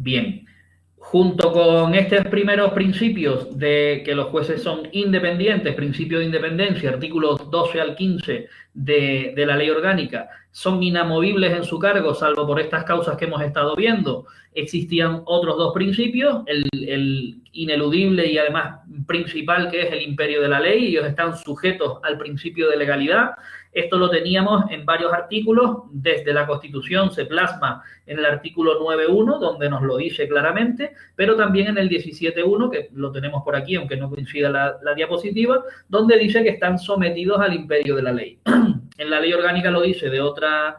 Bien. Junto con estos primeros principios de que los jueces son independientes, principio de independencia, artículos 12 al 15 de la ley orgánica, son inamovibles en su cargo, salvo por estas causas que hemos estado viendo, existían otros dos principios, el ineludible y además principal, que es el imperio de la ley. Ellos están sujetos al principio de legalidad. Esto lo teníamos en varios artículos. Desde la Constitución se plasma en el artículo 9.1, donde nos lo dice claramente, pero también en el 17.1, que lo tenemos por aquí, aunque no coincida la diapositiva, donde dice que están sometidos al imperio de la ley. En la ley orgánica lo dice de otra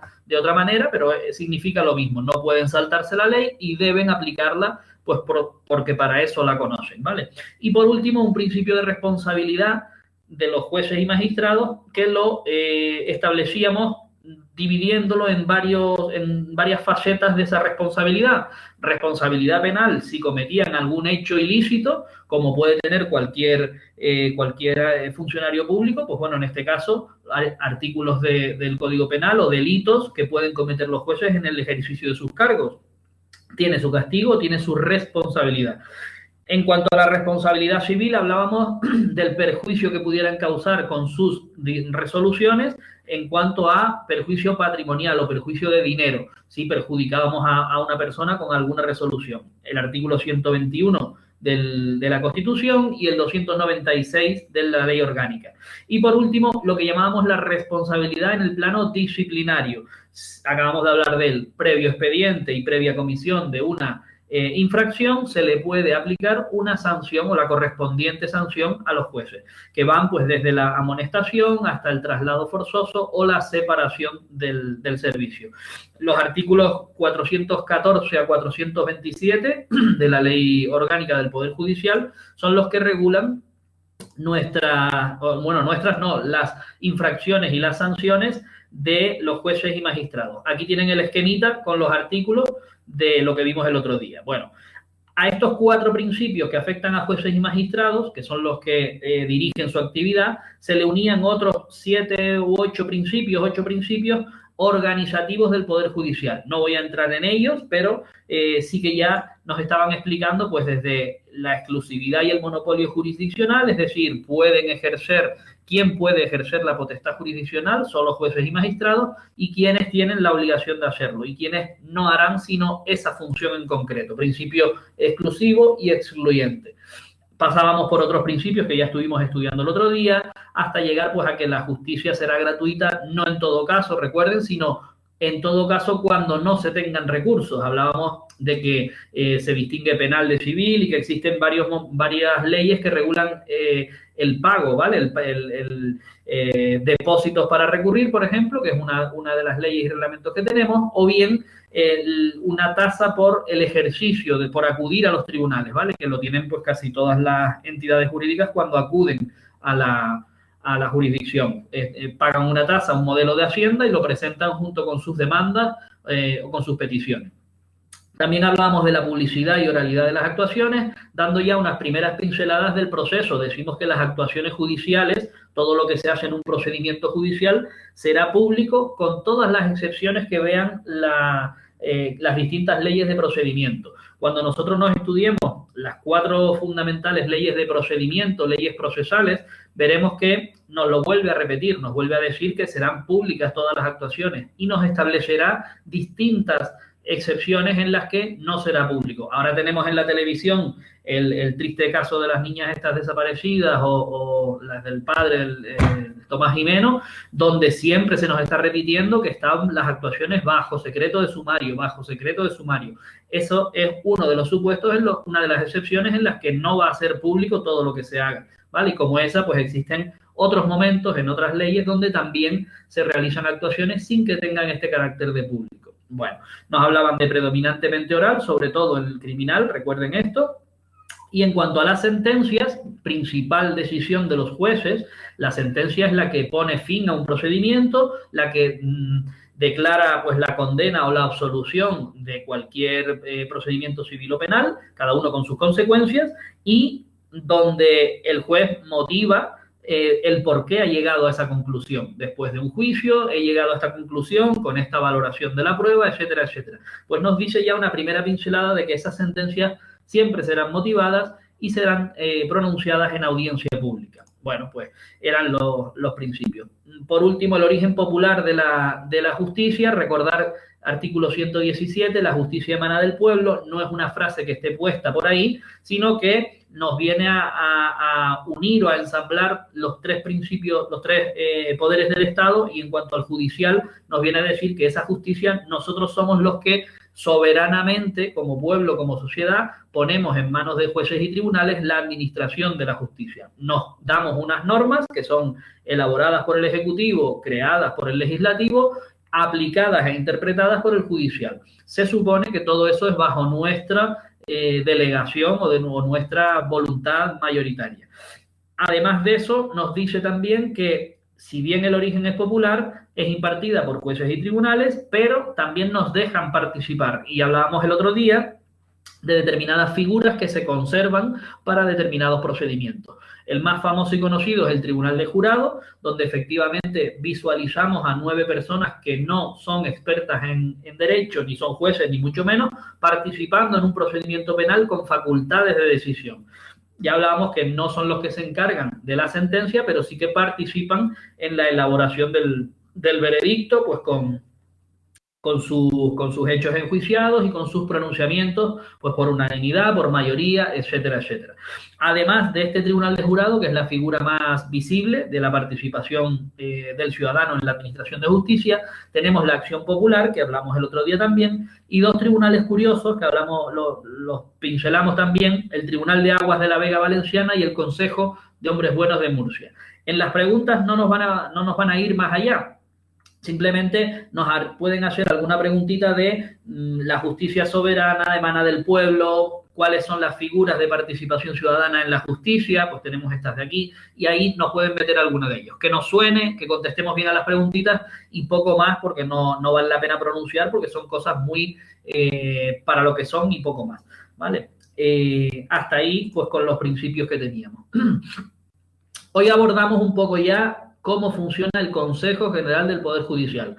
manera, pero significa lo mismo. No pueden saltarse la ley y deben aplicarla, pues porque para eso la conocen, ¿vale? Y por último, un principio de responsabilidad de los jueces y magistrados que lo establecíamos dividiéndolo en varias facetas de esa responsabilidad. Responsabilidad penal si cometían algún hecho ilícito, como puede tener cualquier funcionario público, pues bueno, en este caso, artículos del Código Penal o delitos que pueden cometer los jueces en el ejercicio de sus cargos. Tiene su castigo, tiene su responsabilidad. En cuanto a la responsabilidad civil, hablábamos del perjuicio que pudieran causar con sus resoluciones en cuanto a perjuicio patrimonial o perjuicio de dinero, si perjudicábamos a una persona con alguna resolución. El artículo 121 de la Constitución y el 296 de la Ley Orgánica. Y por último, lo que llamábamos la responsabilidad en el plano disciplinario. Acabamos de hablar del previo expediente y previa comisión de una infracción, se le puede aplicar una sanción o la correspondiente sanción a los jueces, que van pues desde la amonestación hasta el traslado forzoso o la separación del servicio. Los artículos 414 a 427 de la Ley Orgánica del Poder Judicial son los que regulan las infracciones y las sanciones de los jueces y magistrados. Aquí tienen el esquemita con los artículos de lo que vimos el otro día. Bueno, a estos 4 principios que afectan a jueces y magistrados, que son los que dirigen su actividad, se le unían otros 7 u 8 principios organizativos del Poder Judicial. No voy a entrar en ellos, pero sí que ya nos estaban explicando pues desde la exclusividad y el monopolio jurisdiccional, es decir, quién puede ejercer la potestad jurisdiccional, son los jueces y magistrados, y quiénes tienen la obligación de hacerlo, y quiénes no harán sino esa función en concreto, principio exclusivo y excluyente. Pasábamos por otros principios que ya estuvimos estudiando el otro día, hasta llegar pues a que la justicia será gratuita, no en todo caso, recuerden, sino en todo caso cuando no se tengan recursos. Hablábamos de que se distingue penal de civil y que existen varias leyes que regulan el pago, ¿vale? Depósitos para recurrir, por ejemplo, que es una de las leyes y reglamentos que tenemos, o bien una tasa por el ejercicio, por acudir a los tribunales, ¿vale? Que lo tienen pues casi todas las entidades jurídicas cuando acuden a la jurisdicción. Pagan una tasa, un modelo de Hacienda y lo presentan junto con sus demandas o con sus peticiones. También hablábamos de la publicidad y oralidad de las actuaciones, dando ya unas primeras pinceladas del proceso. Decimos que las actuaciones judiciales, todo lo que se hace en un procedimiento judicial, será público con todas las excepciones que vean las distintas leyes de procedimiento. Cuando nosotros nos estudiemos las 4 fundamentales leyes de procedimiento, leyes procesales, veremos que nos lo vuelve a repetir, nos vuelve a decir que serán públicas todas las actuaciones y nos establecerá distintas excepciones en las que no será público. Ahora tenemos en la televisión el triste caso de las niñas estas desaparecidas o las del padre, Tomás Jimeno, donde siempre se nos está repitiendo que están las actuaciones bajo secreto de sumario, Eso es uno de los supuestos, una de las excepciones en las que no va a ser público todo lo que se haga, ¿vale? Y como esa, pues existen otros momentos en otras leyes donde también se realizan actuaciones sin que tengan este carácter de público. Bueno, nos hablaban de predominantemente oral, sobre todo en el criminal, recuerden esto. Y en cuanto a las sentencias, principal decisión de los jueces, la sentencia es la que pone fin a un procedimiento, la que declara pues la condena o la absolución de cualquier procedimiento civil o penal, cada uno con sus consecuencias, y donde el juez motiva el por qué ha llegado a esa conclusión. Después de un juicio, he llegado a esta conclusión con esta valoración de la prueba, etcétera, etcétera. Pues nos dice ya una primera pincelada de que esas sentencias siempre serán motivadas y serán pronunciadas en audiencia pública. Bueno, pues eran los principios. Por último, el origen popular de la justicia, recordar artículo 117, la justicia emana del pueblo, no es una frase que esté puesta por ahí, sino que nos viene a unir o a ensamblar los tres principios, los tres poderes del Estado, y en cuanto al judicial nos viene a decir que esa justicia nosotros somos los que soberanamente, como pueblo, como sociedad, ponemos en manos de jueces y tribunales la administración de la justicia. Nos damos unas normas que son elaboradas por el Ejecutivo, creadas por el Legislativo, aplicadas e interpretadas por el Judicial. Se supone que todo eso es bajo nuestra delegación o de nuestra voluntad mayoritaria. Además de eso, nos dice también que si bien el origen es popular, es impartida por jueces y tribunales, pero también nos dejan participar. Y hablábamos el otro día de determinadas figuras que se conservan para determinados procedimientos. El más famoso y conocido es el Tribunal de Jurado, donde efectivamente visualizamos a 9 personas que no son expertas en derecho, ni son jueces, ni mucho menos, participando en un procedimiento penal con facultades de decisión. Ya hablábamos que no son los que se encargan de la sentencia, pero sí que participan en la elaboración del veredicto, pues con sus hechos enjuiciados y con sus pronunciamientos, pues por unanimidad, por mayoría, etcétera, etcétera. Además de este tribunal de jurado, que es la figura más visible de la participación del ciudadano en la administración de justicia, tenemos la acción popular, que hablamos el otro día también, y 2 tribunales curiosos, que hablamos, los pincelamos también, el Tribunal de Aguas de la Vega Valenciana y el Consejo de Hombres Buenos de Murcia. En las preguntas no nos van a ir más allá. Simplemente nos pueden hacer alguna preguntita de la justicia soberana emana del pueblo, cuáles son las figuras de participación ciudadana en la justicia, pues tenemos estas de aquí, y ahí nos pueden meter alguno de ellos. Que nos suene, que contestemos bien a las preguntitas y poco más, porque no vale la pena pronunciar, porque son cosas muy para lo que son y poco más, ¿vale? Hasta ahí, pues con los principios que teníamos. Hoy abordamos un poco ya cómo funciona el Consejo General del Poder Judicial.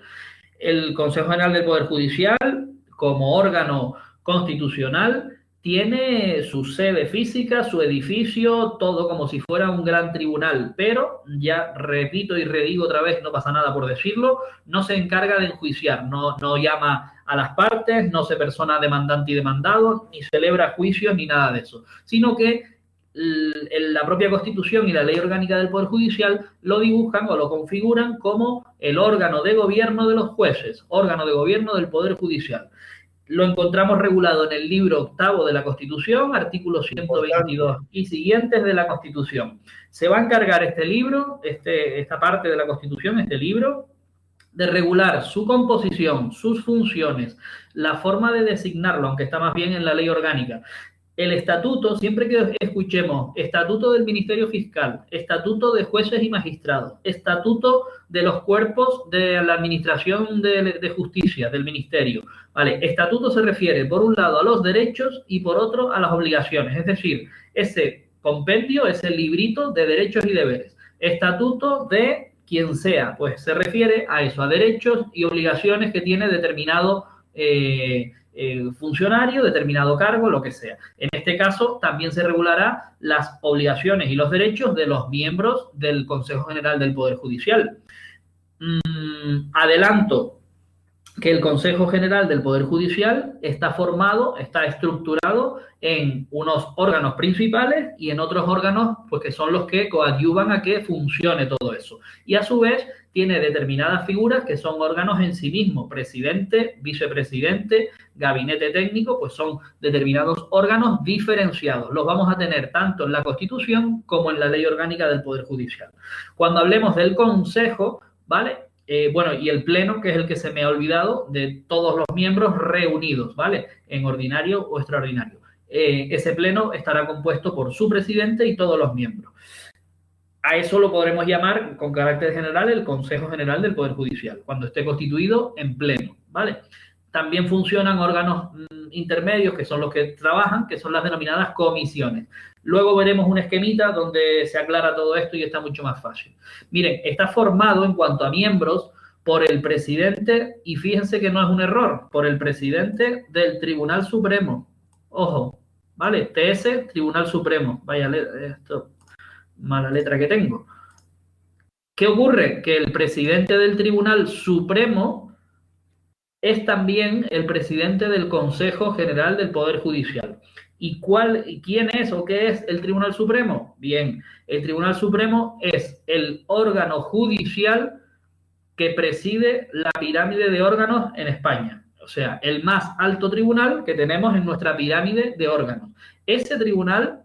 El Consejo General del Poder Judicial, como órgano constitucional, tiene su sede física, su edificio, todo como si fuera un gran tribunal, pero, ya repito y redigo otra vez, no pasa nada por decirlo, no se encarga de enjuiciar, no llama a las partes, no se persona demandante y demandado, ni celebra juicios ni nada de eso, sino que la propia Constitución y la Ley Orgánica del Poder Judicial lo dibujan o lo configuran como el órgano de gobierno de los jueces, órgano de gobierno del Poder Judicial. Lo encontramos regulado en el libro 8º de la Constitución, artículo 122 y siguientes de la Constitución. Se va a encargar este libro, esta parte de la Constitución, este libro, de regular su composición, sus funciones, la forma de designarlo, aunque está más bien en la Ley Orgánica. El estatuto, siempre que escuchemos estatuto del Ministerio Fiscal, estatuto de jueces y magistrados, estatuto de los cuerpos de la Administración de Justicia, del Ministerio, ¿vale? Estatuto se refiere, por un lado, a los derechos y por otro, a las obligaciones. Es decir, ese compendio, ese librito de derechos y deberes. Estatuto de quien sea, pues se refiere a eso, a derechos y obligaciones que tiene determinado funcionario, determinado cargo, lo que sea. En este caso, también se regulará las obligaciones y los derechos de los miembros del Consejo General del Poder Judicial. Adelanto que el Consejo General del Poder Judicial está estructurado en unos órganos principales y en otros órganos, pues que son los que coadyuvan a que funcione todo eso. Y a su vez tiene determinadas figuras que son órganos en sí mismos, presidente, vicepresidente, gabinete técnico, pues son determinados órganos diferenciados. Los vamos a tener tanto en la Constitución como en la Ley Orgánica del Poder Judicial. Cuando hablemos del Consejo, ¿vale? Bueno, y el pleno, que es el que se me ha olvidado, de todos los miembros reunidos, ¿vale? En ordinario o extraordinario. Ese pleno estará compuesto por su presidente y todos los miembros. A eso lo podremos llamar, con carácter general, el Consejo General del Poder Judicial, cuando esté constituido en pleno, ¿vale? También funcionan órganos intermedios, que son los que trabajan, que son las denominadas comisiones. Luego veremos un esquemita donde se aclara todo esto y está mucho más fácil. Miren, está formado en cuanto a miembros por el presidente, y fíjense que no es un error, por el presidente del Tribunal Supremo. Ojo, ¿vale? TS, Tribunal Supremo. Vaya, esto, mala letra que tengo. ¿Qué ocurre? Que el presidente del Tribunal Supremo es también el presidente del Consejo General del Poder Judicial. ¿Y quién es o qué es el Tribunal Supremo? Bien, el Tribunal Supremo es el órgano judicial que preside la pirámide de órganos en España. O sea, el más alto tribunal que tenemos en nuestra pirámide de órganos. Ese tribunal,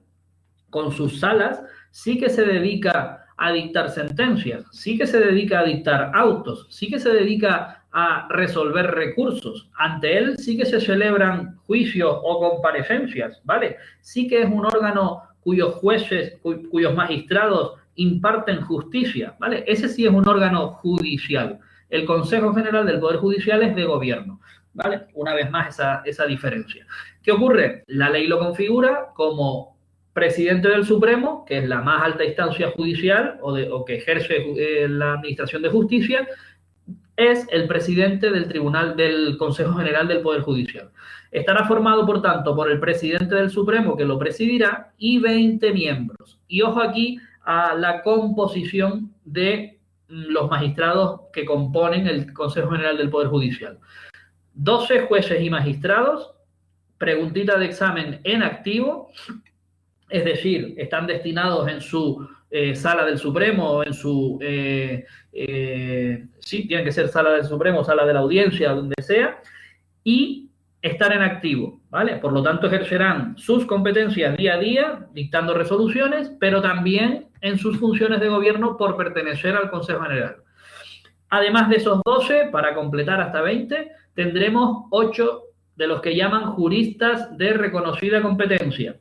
con sus salas, sí que se dedica a dictar sentencias, sí que se dedica a dictar autos, sí que se dedica a resolver recursos. Ante él sí que se celebran juicios o comparecencias, ¿vale? Sí que es un órgano cuyos jueces, cuyos magistrados imparten justicia, ¿vale? Ese sí es un órgano judicial. El Consejo General del Poder Judicial es de gobierno, ¿vale? Una vez más esa diferencia. ¿Qué ocurre? La ley lo configura como presidente del Supremo, que es la más alta instancia judicial o que ejerce la administración de justicia, es el presidente del Tribunal del Consejo General del Poder Judicial. Estará formado, por tanto, por el presidente del Supremo, que lo presidirá, y 20 miembros. Y ojo aquí a la composición de los magistrados que componen el Consejo General del Poder Judicial. 12 jueces y magistrados, preguntita de examen en activo, es decir, están destinados en su sala del Supremo o en su... sí, tienen que ser sala del Supremo, sala de la audiencia, donde sea, y estar en activo, ¿vale? Por lo tanto, ejercerán sus competencias día a día, dictando resoluciones, pero también en sus funciones de gobierno por pertenecer al Consejo General. Además de esos 12, para completar hasta 20, tendremos 8 de los que llaman juristas de reconocida competencia.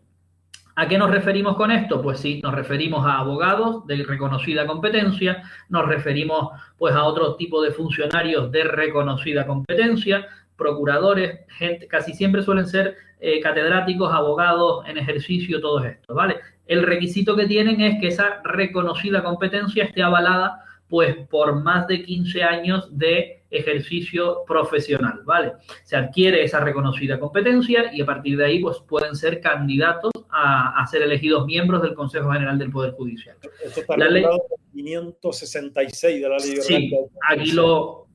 ¿A qué nos referimos con esto? Pues sí, nos referimos a abogados de reconocida competencia, nos referimos pues a otro tipo de funcionarios de reconocida competencia, procuradores, gente, casi siempre suelen ser catedráticos, abogados en ejercicio, todos estos, ¿vale? El requisito que tienen es que esa reconocida competencia esté avalada pues por más de 15 años de ejercicio profesional, ¿vale? Se adquiere esa reconocida competencia y a partir de ahí pues pueden ser candidatos a ser elegidos miembros del Consejo General del Poder Judicial. Esto está regulado por 566 de la Ley Orgánica. Sí,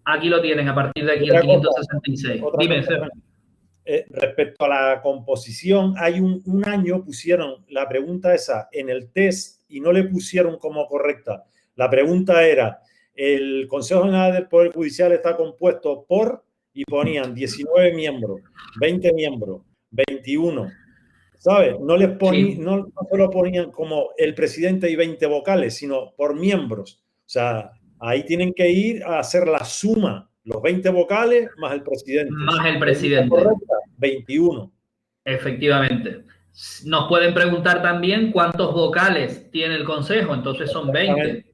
aquí lo tienen, a partir de aquí el 566. Dime, respecto a la composición, hay un año pusieron la pregunta esa en el test y no le pusieron como correcta. La pregunta era, el Consejo General del Poder Judicial está compuesto por, y ponían 19 miembros, 20 miembros, 21, ¿sabes? No les ponían, sí. No solo ponían como el presidente y 20 vocales, sino por miembros. O sea, ahí tienen que ir a hacer la suma, los 20 vocales más el presidente. Más el presidente. Correcta, 21. Efectivamente. Nos pueden preguntar también cuántos vocales tiene el Consejo, entonces son 20.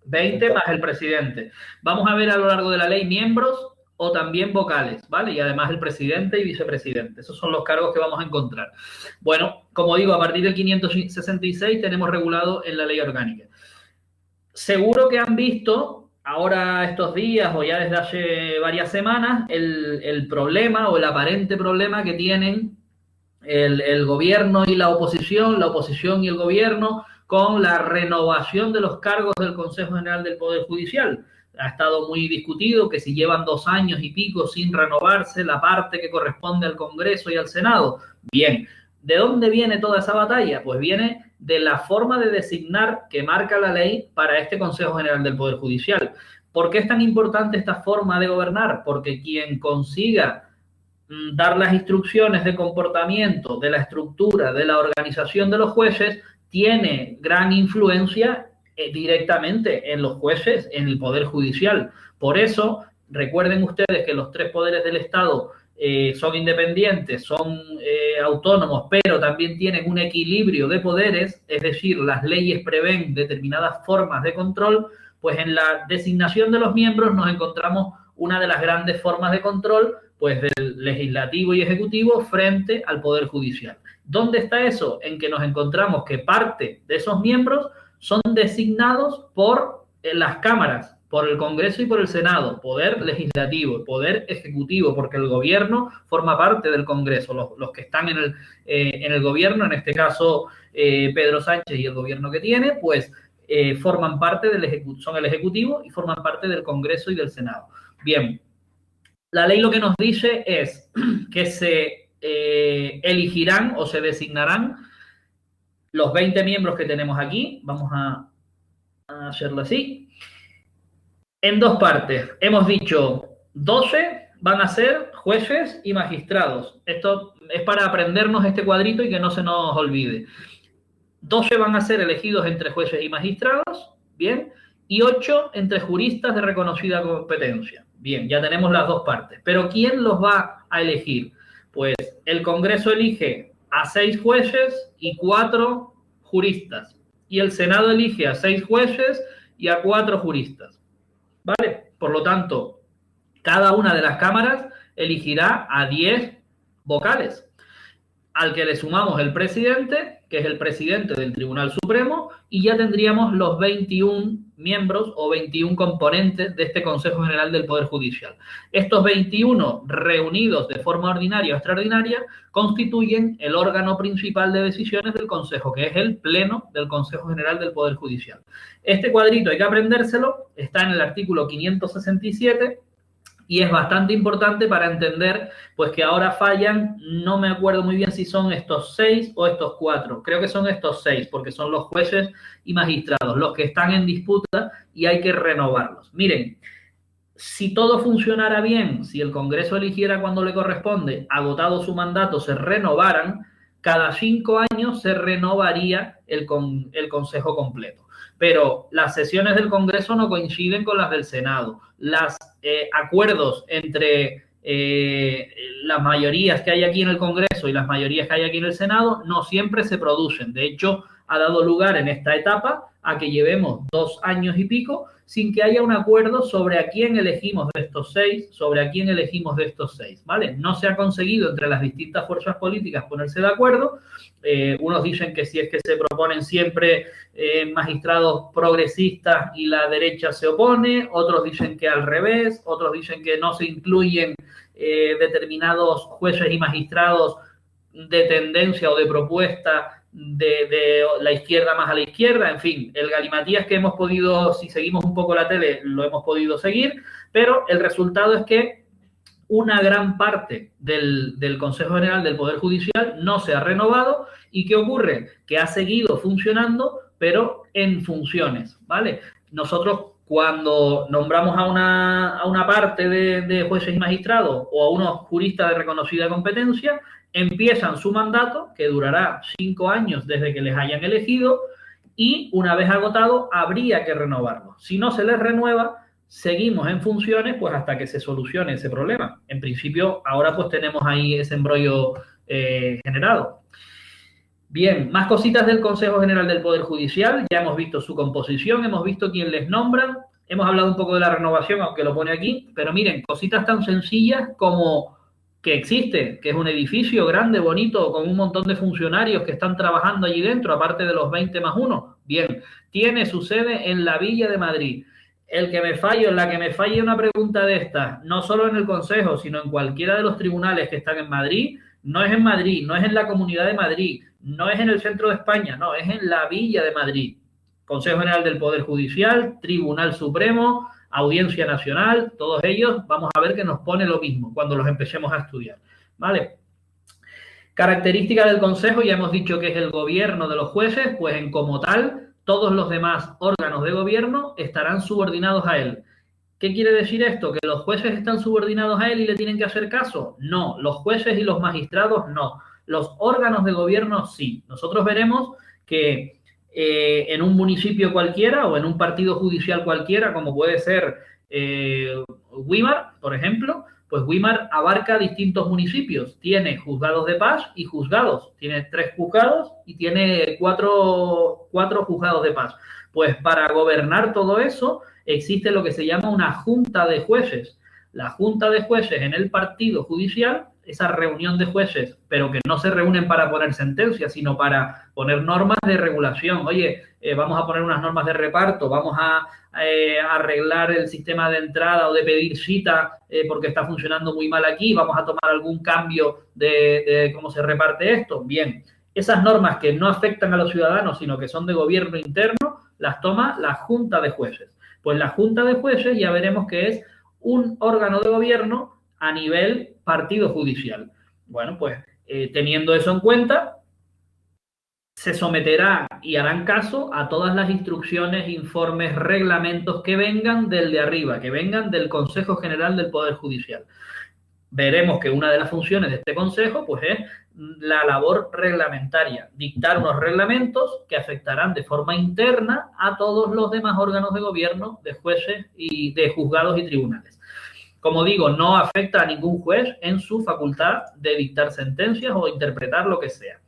20 más el presidente. Vamos a ver a lo largo de la ley miembros o también vocales, ¿vale? Y además el presidente y vicepresidente. Esos son los cargos que vamos a encontrar. Bueno, como digo, a partir del 566 tenemos regulado en la ley orgánica. Seguro que han visto ahora estos días o ya desde hace varias semanas el problema o el aparente problema que tienen el gobierno y la oposición y el gobierno con la renovación de los cargos del Consejo General del Poder Judicial. Ha estado muy discutido que si llevan 2 años y pico sin renovarse la parte que corresponde al Congreso y al Senado. Bien, ¿de dónde viene toda esa batalla? Pues viene de la forma de designar que marca la ley para este Consejo General del Poder Judicial. ¿Por qué es tan importante esta forma de gobernar? Porque quien consiga dar las instrucciones de comportamiento, de la estructura, de la organización de los jueces, tiene gran influencia directamente en los jueces, en el Poder Judicial. Por eso, recuerden ustedes que los 3 poderes del Estado son independientes, son autónomos, pero también tienen un equilibrio de poderes, es decir, las leyes prevén determinadas formas de control, pues en la designación de los miembros nos encontramos una de las grandes formas de control, pues del legislativo y ejecutivo frente al Poder Judicial. ¿Dónde está eso? En que nos encontramos que parte de esos miembros son designados por las cámaras, por el Congreso y por el Senado, poder legislativo, poder ejecutivo, porque el gobierno forma parte del Congreso. Los que están en el gobierno, en este caso Pedro Sánchez y el gobierno que tiene, pues forman parte son el ejecutivo y forman parte del Congreso y del Senado. Bien, la ley lo que nos dice es que se elegirán o se designarán los 20 miembros que tenemos aquí. Vamos a hacerlo así. En dos partes. Hemos dicho 12 van a ser jueces y magistrados. Esto es para aprendernos este cuadrito y que no se nos olvide. 12 van a ser elegidos entre jueces y magistrados, bien, y 8 entre juristas de reconocida competencia. Bien, ya tenemos las dos partes. Pero ¿quién los va a elegir? Pues el Congreso elige a 6 jueces y 4 juristas. Y el Senado elige a 6 jueces y a 4 juristas. ¿Vale? Por lo tanto, cada una de las cámaras elegirá a 10 vocales, al que le sumamos el presidente, que es el presidente del Tribunal Supremo, y ya tendríamos los 21 miembros o 21 componentes de este Consejo General del Poder Judicial. Estos 21 reunidos de forma ordinaria o extraordinaria constituyen el órgano principal de decisiones del Consejo, que es el Pleno del Consejo General del Poder Judicial. Este cuadrito hay que aprendérselo, está en el artículo 567, y es bastante importante para entender pues que ahora fallan, no me acuerdo muy bien si son estos 6 o estos 4, creo que son estos 6 porque son los jueces y magistrados los que están en disputa y hay que renovarlos. Miren, si todo funcionara bien, si el Congreso eligiera cuando le corresponde, agotado su mandato, se renovaran, cada 5 años se renovaría el Consejo completo. Pero las sesiones del Congreso no coinciden con las del Senado. Los acuerdos entre las mayorías que hay aquí en el Congreso y las mayorías que hay aquí en el Senado no siempre se producen. De hecho, ha dado lugar en esta etapa a que llevemos 2 años y pico sin que haya un acuerdo sobre a quién elegimos de estos 6, sobre a quién elegimos de estos 6, ¿vale? No se ha conseguido entre las distintas fuerzas políticas ponerse de acuerdo. Unos dicen que si es que se proponen siempre magistrados progresistas y la derecha se opone, otros dicen que al revés, otros dicen que no se incluyen determinados jueces y magistrados de tendencia o de propuesta de la izquierda más a la izquierda, en fin, el galimatías que hemos podido, si seguimos un poco la tele, lo hemos podido seguir, pero el resultado es que una gran parte del Consejo General del Poder Judicial no se ha renovado. ¿Y qué ocurre? Que ha seguido funcionando, pero en funciones, ¿vale? Nosotros cuando nombramos a una parte de jueces y magistrados o a unos juristas de reconocida competencia, empiezan su mandato, que durará 5 años desde que les hayan elegido, y una vez agotado habría que renovarlo. Si no se les renueva, seguimos en funciones pues hasta que se solucione ese problema. En principio, ahora pues tenemos ahí ese embrollo generado. Bien, más cositas del Consejo General del Poder Judicial. Ya hemos visto su composición, hemos visto quién les nombran, hemos hablado un poco de la renovación, aunque lo pone aquí, pero miren, cositas tan sencillas como que existe, que es un edificio grande, bonito, con un montón de funcionarios que están trabajando allí dentro, aparte de los 20 más 1. Bien, tiene su sede en la Villa de Madrid. La que me falle una pregunta de estas, no solo en el Consejo, sino en cualquiera de los tribunales que están en Madrid, no es en Madrid, no es en la Comunidad de Madrid, no es en el centro de España, no, es en la Villa de Madrid. Consejo General del Poder Judicial, Tribunal Supremo, Audiencia Nacional, todos ellos vamos a ver que nos pone lo mismo cuando los empecemos a estudiar, ¿vale? Características del Consejo, ya hemos dicho que es el gobierno de los jueces, pues en como tal, todos los demás órganos de gobierno estarán subordinados a él. ¿Qué quiere decir esto? ¿Que los jueces están subordinados a él y le tienen que hacer caso? No, los jueces y los magistrados no. Los órganos de gobierno sí. Nosotros veremos que en un municipio cualquiera o en un partido judicial cualquiera, como puede ser Güímar, por ejemplo, pues Güímar abarca distintos municipios. Tiene juzgados de paz y juzgados. Tiene 3 juzgados y tiene 4 juzgados de paz. Pues para gobernar todo eso existe lo que se llama una junta de jueces. la junta de jueces en el partido judicial, esa reunión de jueces, pero que no se reúnen para poner sentencias, sino para poner normas de regulación. Oye, vamos a poner unas normas de reparto, vamos a arreglar el sistema de entrada o de pedir cita porque está funcionando muy mal aquí, vamos a tomar algún cambio de cómo se reparte esto. Bien, esas normas que no afectan a los ciudadanos, sino que son de gobierno interno, las toma la Junta de Jueces. Pues la Junta de Jueces ya veremos que es un órgano de gobierno a nivel partido judicial. Bueno, pues teniendo eso en cuenta, se someterá y harán caso a todas las instrucciones, informes, reglamentos que vengan del de arriba, que vengan del Consejo General del Poder Judicial. Veremos que una de las funciones de este consejo pues es la labor reglamentaria, dictar unos reglamentos que afectarán de forma interna a todos los demás órganos de gobierno, de jueces y de juzgados y tribunales. Como digo, no afecta a ningún juez en su facultad de dictar sentencias o interpretar lo que sea.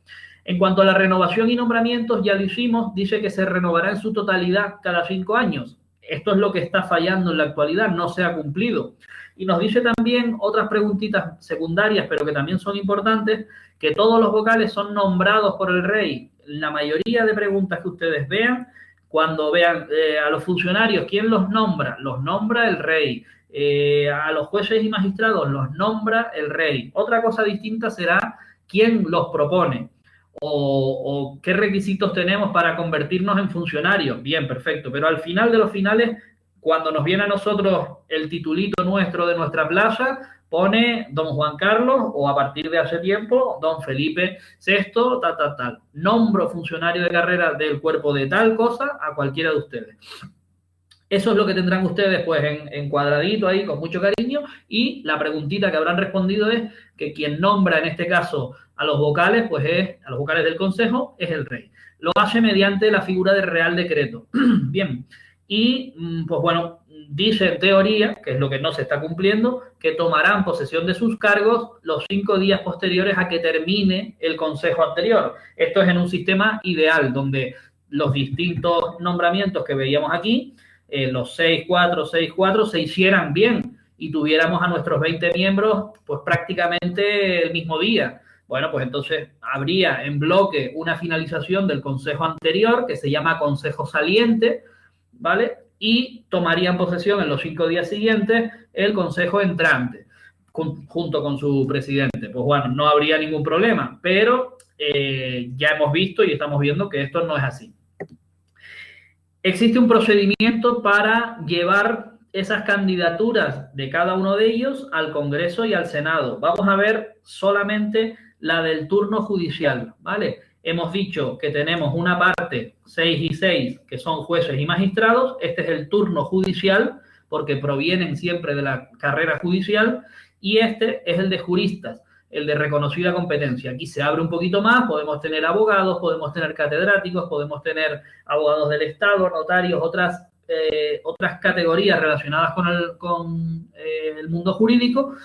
En cuanto a la renovación y nombramientos, ya lo hicimos, dice que se renovará en su totalidad cada 5 años. Esto es lo que está fallando en la actualidad, no se ha cumplido. Y nos dice también otras preguntitas secundarias, pero que también son importantes, que todos los vocales son nombrados por el rey. La mayoría de preguntas que ustedes vean, cuando vean a los funcionarios, ¿quién los nombra? Los nombra el rey. A los jueces y magistrados los nombra el rey. Otra cosa distinta será quién los propone. O qué requisitos tenemos para convertirnos en funcionarios. Bien, perfecto. Pero al final de los finales, cuando nos viene a nosotros el titulito nuestro de nuestra plaza, pone don Juan Carlos o a partir de hace tiempo don Felipe VI, tal. Nombro funcionario de carrera del cuerpo de tal cosa a cualquiera de ustedes. Eso es lo que tendrán ustedes pues en cuadradito ahí con mucho cariño, y la preguntita que habrán respondido es que quien nombra en este caso a los vocales, pues a los vocales del Consejo, es el rey. Lo hace mediante la figura de Real Decreto. Bien, y pues bueno, dice en teoría, que es lo que no se está cumpliendo, que tomarán posesión de sus cargos los 5 días posteriores a que termine el Consejo anterior. Esto es en un sistema ideal, donde los distintos nombramientos que veíamos aquí, los 6-4, se hicieran bien y tuviéramos a nuestros 20 miembros pues prácticamente el mismo día. Bueno, pues entonces habría en bloque una finalización del consejo anterior que se llama consejo saliente, ¿vale? Y tomarían posesión en los 5 días siguientes el consejo entrante junto con su presidente. Pues bueno, no habría ningún problema, pero ya hemos visto y estamos viendo que esto no es así. Existe un procedimiento para llevar esas candidaturas de cada uno de ellos al Congreso y al Senado. Vamos a ver solamente la del turno judicial, ¿vale? Hemos dicho que tenemos una parte, 6 y 6, que son jueces y magistrados. Este es el turno judicial, porque provienen siempre de la carrera judicial, y este es el de juristas, el de reconocida competencia. Aquí se abre un poquito más, podemos tener abogados, podemos tener catedráticos, podemos tener abogados del Estado, notarios, otras categorías relacionadas con el mundo jurídico,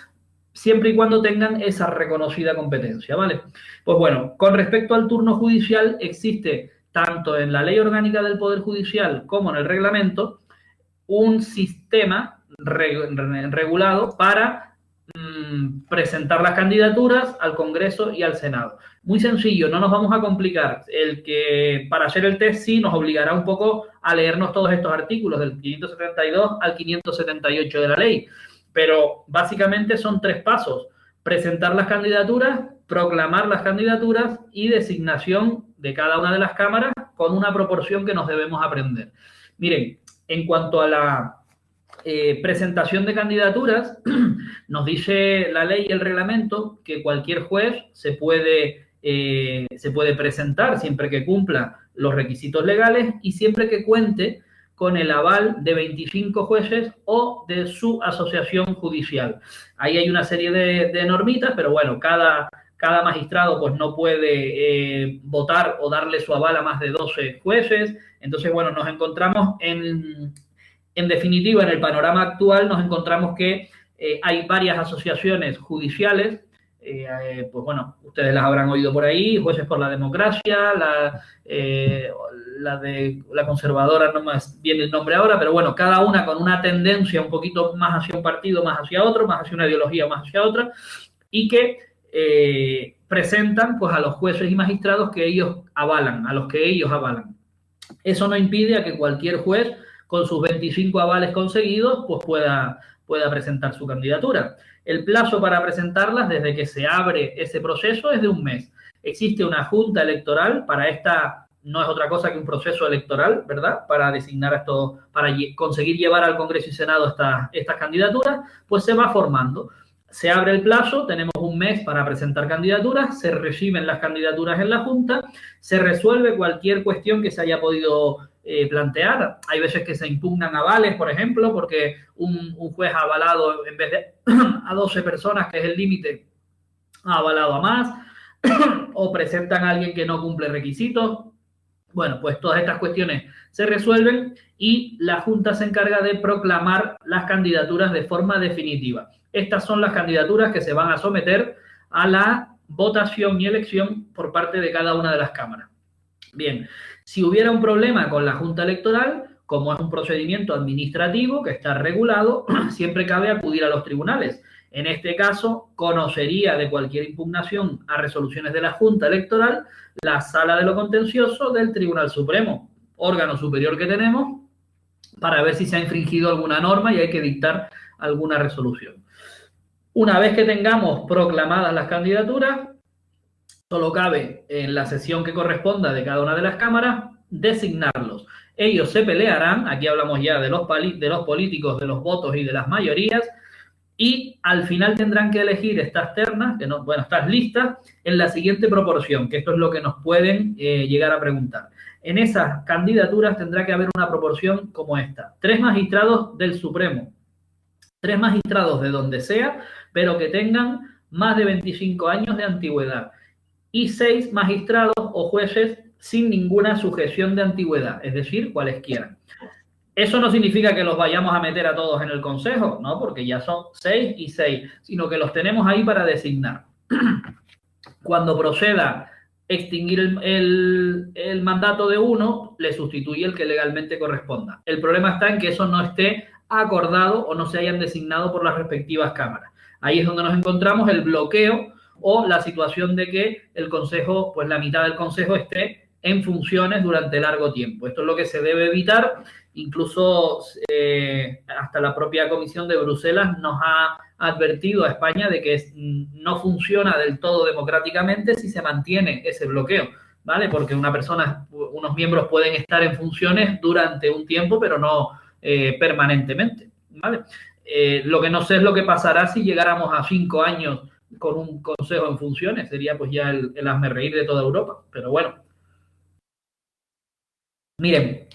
siempre y cuando tengan esa reconocida competencia, ¿vale? Pues bueno, con respecto al turno judicial, existe tanto en la Ley Orgánica del Poder Judicial como en el reglamento un sistema regulado para presentar las candidaturas al Congreso y al Senado. Muy sencillo, no nos vamos a complicar. El que para hacer el test sí nos obligará un poco a leernos todos estos artículos del 572 al 578 de la ley, pero básicamente son 3 pasos: presentar las candidaturas, proclamar las candidaturas y designación de cada una de las cámaras con una proporción que nos debemos aprender. Miren, en cuanto a la presentación de candidaturas, nos dice la ley y el reglamento que cualquier juez se puede presentar siempre que cumpla los requisitos legales y siempre que cuente con el aval de 25 jueces o de su asociación judicial. Ahí hay una serie de normitas, pero bueno, cada magistrado pues no puede votar o darle su aval a más de 12 jueces. Entonces, bueno, nos encontramos en definitiva, en el panorama actual nos encontramos que hay varias asociaciones judiciales pues bueno, ustedes las habrán oído por ahí, Jueces por la Democracia, la de la conservadora, no más viene el nombre ahora, pero bueno, cada una con una tendencia un poquito más hacia un partido, más hacia otro, más hacia una ideología, más hacia otra, y que presentan pues a los jueces y magistrados que ellos avalan, a los que ellos avalan. Eso no impide a que cualquier juez con sus 25 avales conseguidos pues pueda presentar su candidatura. El plazo para presentarlas desde que se abre ese proceso es de un mes. Existe una junta electoral para esta, no es otra cosa que un proceso electoral, ¿verdad? Para designar esto, para conseguir llevar al Congreso y Senado estas candidaturas, pues se va formando. Se abre el plazo, tenemos un mes para presentar candidaturas, se reciben las candidaturas en la Junta, se resuelve cualquier cuestión que se haya podido plantear. Hay veces que se impugnan avales, por ejemplo, porque un juez ha avalado, en vez de a 12 personas, que es el límite, ha avalado a más, o presentan a alguien que no cumple requisitos. Bueno, pues todas estas cuestiones se resuelven y la Junta se encarga de proclamar las candidaturas de forma definitiva. Estas son las candidaturas que se van a someter a la votación y elección por parte de cada una de las cámaras. Bien, si hubiera un problema con la Junta Electoral, como es un procedimiento administrativo que está regulado, siempre cabe acudir a los tribunales. En este caso, conocería de cualquier impugnación a resoluciones de la Junta Electoral la Sala de lo Contencioso del Tribunal Supremo, órgano superior que tenemos, para ver si se ha infringido alguna norma y hay que dictar alguna resolución. Una vez que tengamos proclamadas las candidaturas, solo cabe en la sesión que corresponda de cada una de las cámaras designarlos. Ellos se pelearán, aquí hablamos ya de los políticos, de los votos y de las mayorías, y al final tendrán que elegir estas ternas, estas listas, en la siguiente proporción, que esto es lo que nos pueden llegar a preguntar. En esas candidaturas tendrá que haber una proporción como esta: 3 magistrados del Supremo, 3 magistrados de donde sea, pero que tengan más de 25 años de antigüedad, y 6 magistrados o jueces sin ninguna sujeción de antigüedad, es decir, cualesquiera. Eso no significa que los vayamos a meter a todos en el Consejo, ¿no? Porque ya son 6 y 6, sino que los tenemos ahí para designar. Cuando proceda extinguir el mandato de uno, le sustituye el que legalmente corresponda. El problema está en que eso no esté acordado o no se hayan designado por las respectivas cámaras. Ahí es donde nos encontramos el bloqueo o la situación de que el Consejo, pues la mitad del Consejo esté en funciones durante largo tiempo. Esto es lo que se debe evitar. Incluso hasta la propia Comisión de Bruselas nos ha advertido a España de que no funciona del todo democráticamente si se mantiene ese bloqueo, ¿vale? Porque unos miembros pueden estar en funciones durante un tiempo, pero no permanentemente, ¿vale? Lo que no sé es lo que pasará si llegáramos a 5 años con un consejo en funciones. Sería pues ya el hazmerreír de toda Europa, pero bueno. Miren,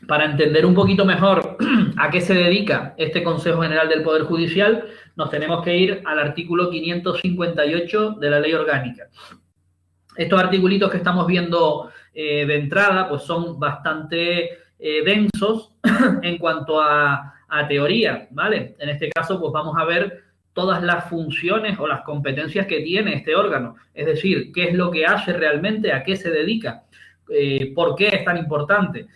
para entender un poquito mejor a qué se dedica este Consejo General del Poder Judicial, nos tenemos que ir al artículo 558 de la Ley Orgánica. Estos articulitos que estamos viendo de entrada, pues son bastante densos en cuanto a teoría, ¿vale? En este caso, pues vamos a ver todas las funciones o las competencias que tiene este órgano. Es decir, qué es lo que hace realmente, a qué se dedica, por qué es tan importante.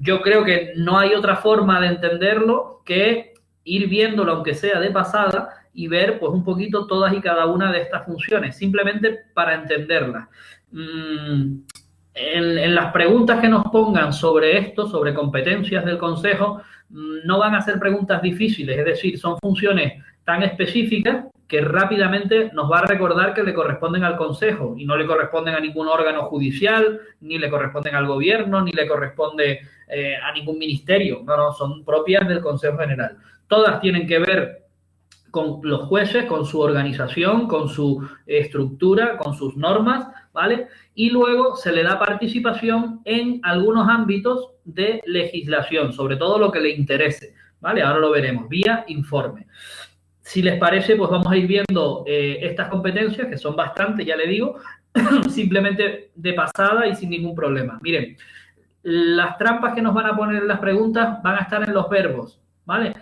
Yo creo que no hay otra forma de entenderlo que ir viéndolo, aunque sea de pasada, y ver pues un poquito todas y cada una de estas funciones, simplemente para entenderlas. En las preguntas que nos pongan sobre esto, sobre competencias del Consejo, no van a ser preguntas difíciles, es decir, son funciones tan específicas que rápidamente nos va a recordar que le corresponden al Consejo y no le corresponden a ningún órgano judicial, ni le corresponden al gobierno, ni le corresponde a ningún ministerio. No, son propias del Consejo General. Todas tienen que ver con los jueces, con su organización, con su estructura, con sus normas, ¿vale? Y luego se le da participación en algunos ámbitos de legislación, sobre todo lo que le interese, ¿vale? Ahora lo veremos, vía informe. Si les parece, pues vamos a ir viendo estas competencias, que son bastantes, ya le digo, simplemente de pasada y sin ningún problema. Miren, las trampas que nos van a poner en las preguntas van a estar en los verbos, ¿vale?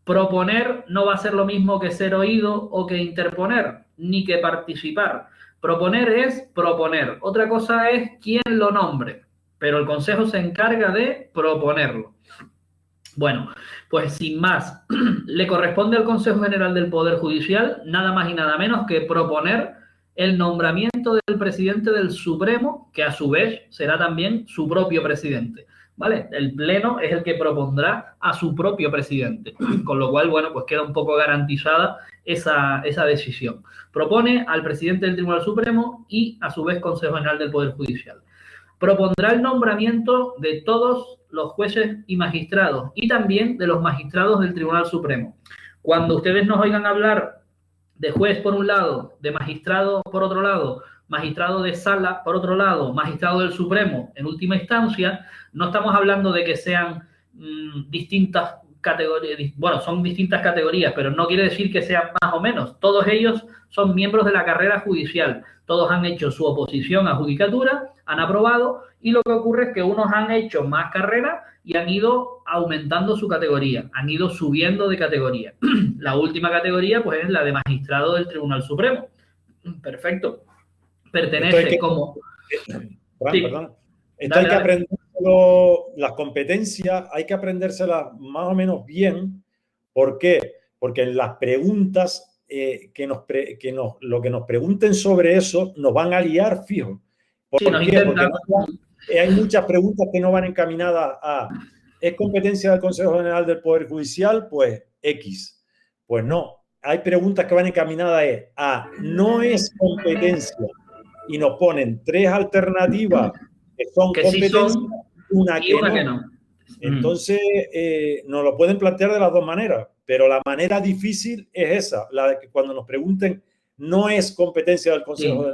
Proponer no va a ser lo mismo que ser oído o que interponer, ni que participar. Proponer es proponer. Otra cosa es quién lo nombre, pero el Consejo se encarga de proponerlo. Bueno, pues sin más, le corresponde al Consejo General del Poder Judicial nada más y nada menos que proponer el nombramiento del presidente del Supremo, que a su vez será también su propio presidente. ¿Vale? El Pleno es el que propondrá a su propio presidente, con lo cual, bueno, pues queda un poco garantizada esa decisión. Propone al presidente del Tribunal Supremo y, a su vez, Consejo General del Poder Judicial. Propondrá el nombramiento de todos los jueces y magistrados y también de los magistrados del Tribunal Supremo. Cuando ustedes nos oigan hablar de juez por un lado, de magistrado por otro lado, magistrado de sala por otro lado, magistrado del Supremo en última instancia, no estamos hablando de que sean distintas categorías, bueno, son distintas categorías, pero no quiere decir que sean más o menos. Todos ellos son miembros de la carrera judicial, todos han hecho su oposición a judicatura, han aprobado, y lo que ocurre es que unos han hecho más carrera y han ido aumentando su categoría, han ido subiendo de categoría. La última categoría, pues, es la de magistrado del Tribunal Supremo. Perfecto. Pertenece como... Perdón. Esto hay que las competencias, hay que aprendérselas más o menos bien. ¿Por qué? Porque en las preguntas lo que nos pregunten sobre eso nos van a liar fijo. ¿Por qué? Porque hay muchas preguntas que no van encaminadas a ¿es competencia del Consejo General del Poder Judicial? Pues X. Pues no. Hay preguntas que van encaminadas a no es competencia. Y nos ponen 3 alternativas que son competencias, sí, una que no. Entonces, nos lo pueden plantear de las dos maneras, pero la manera difícil es esa, la de que cuando nos pregunten no es competencia del Consejo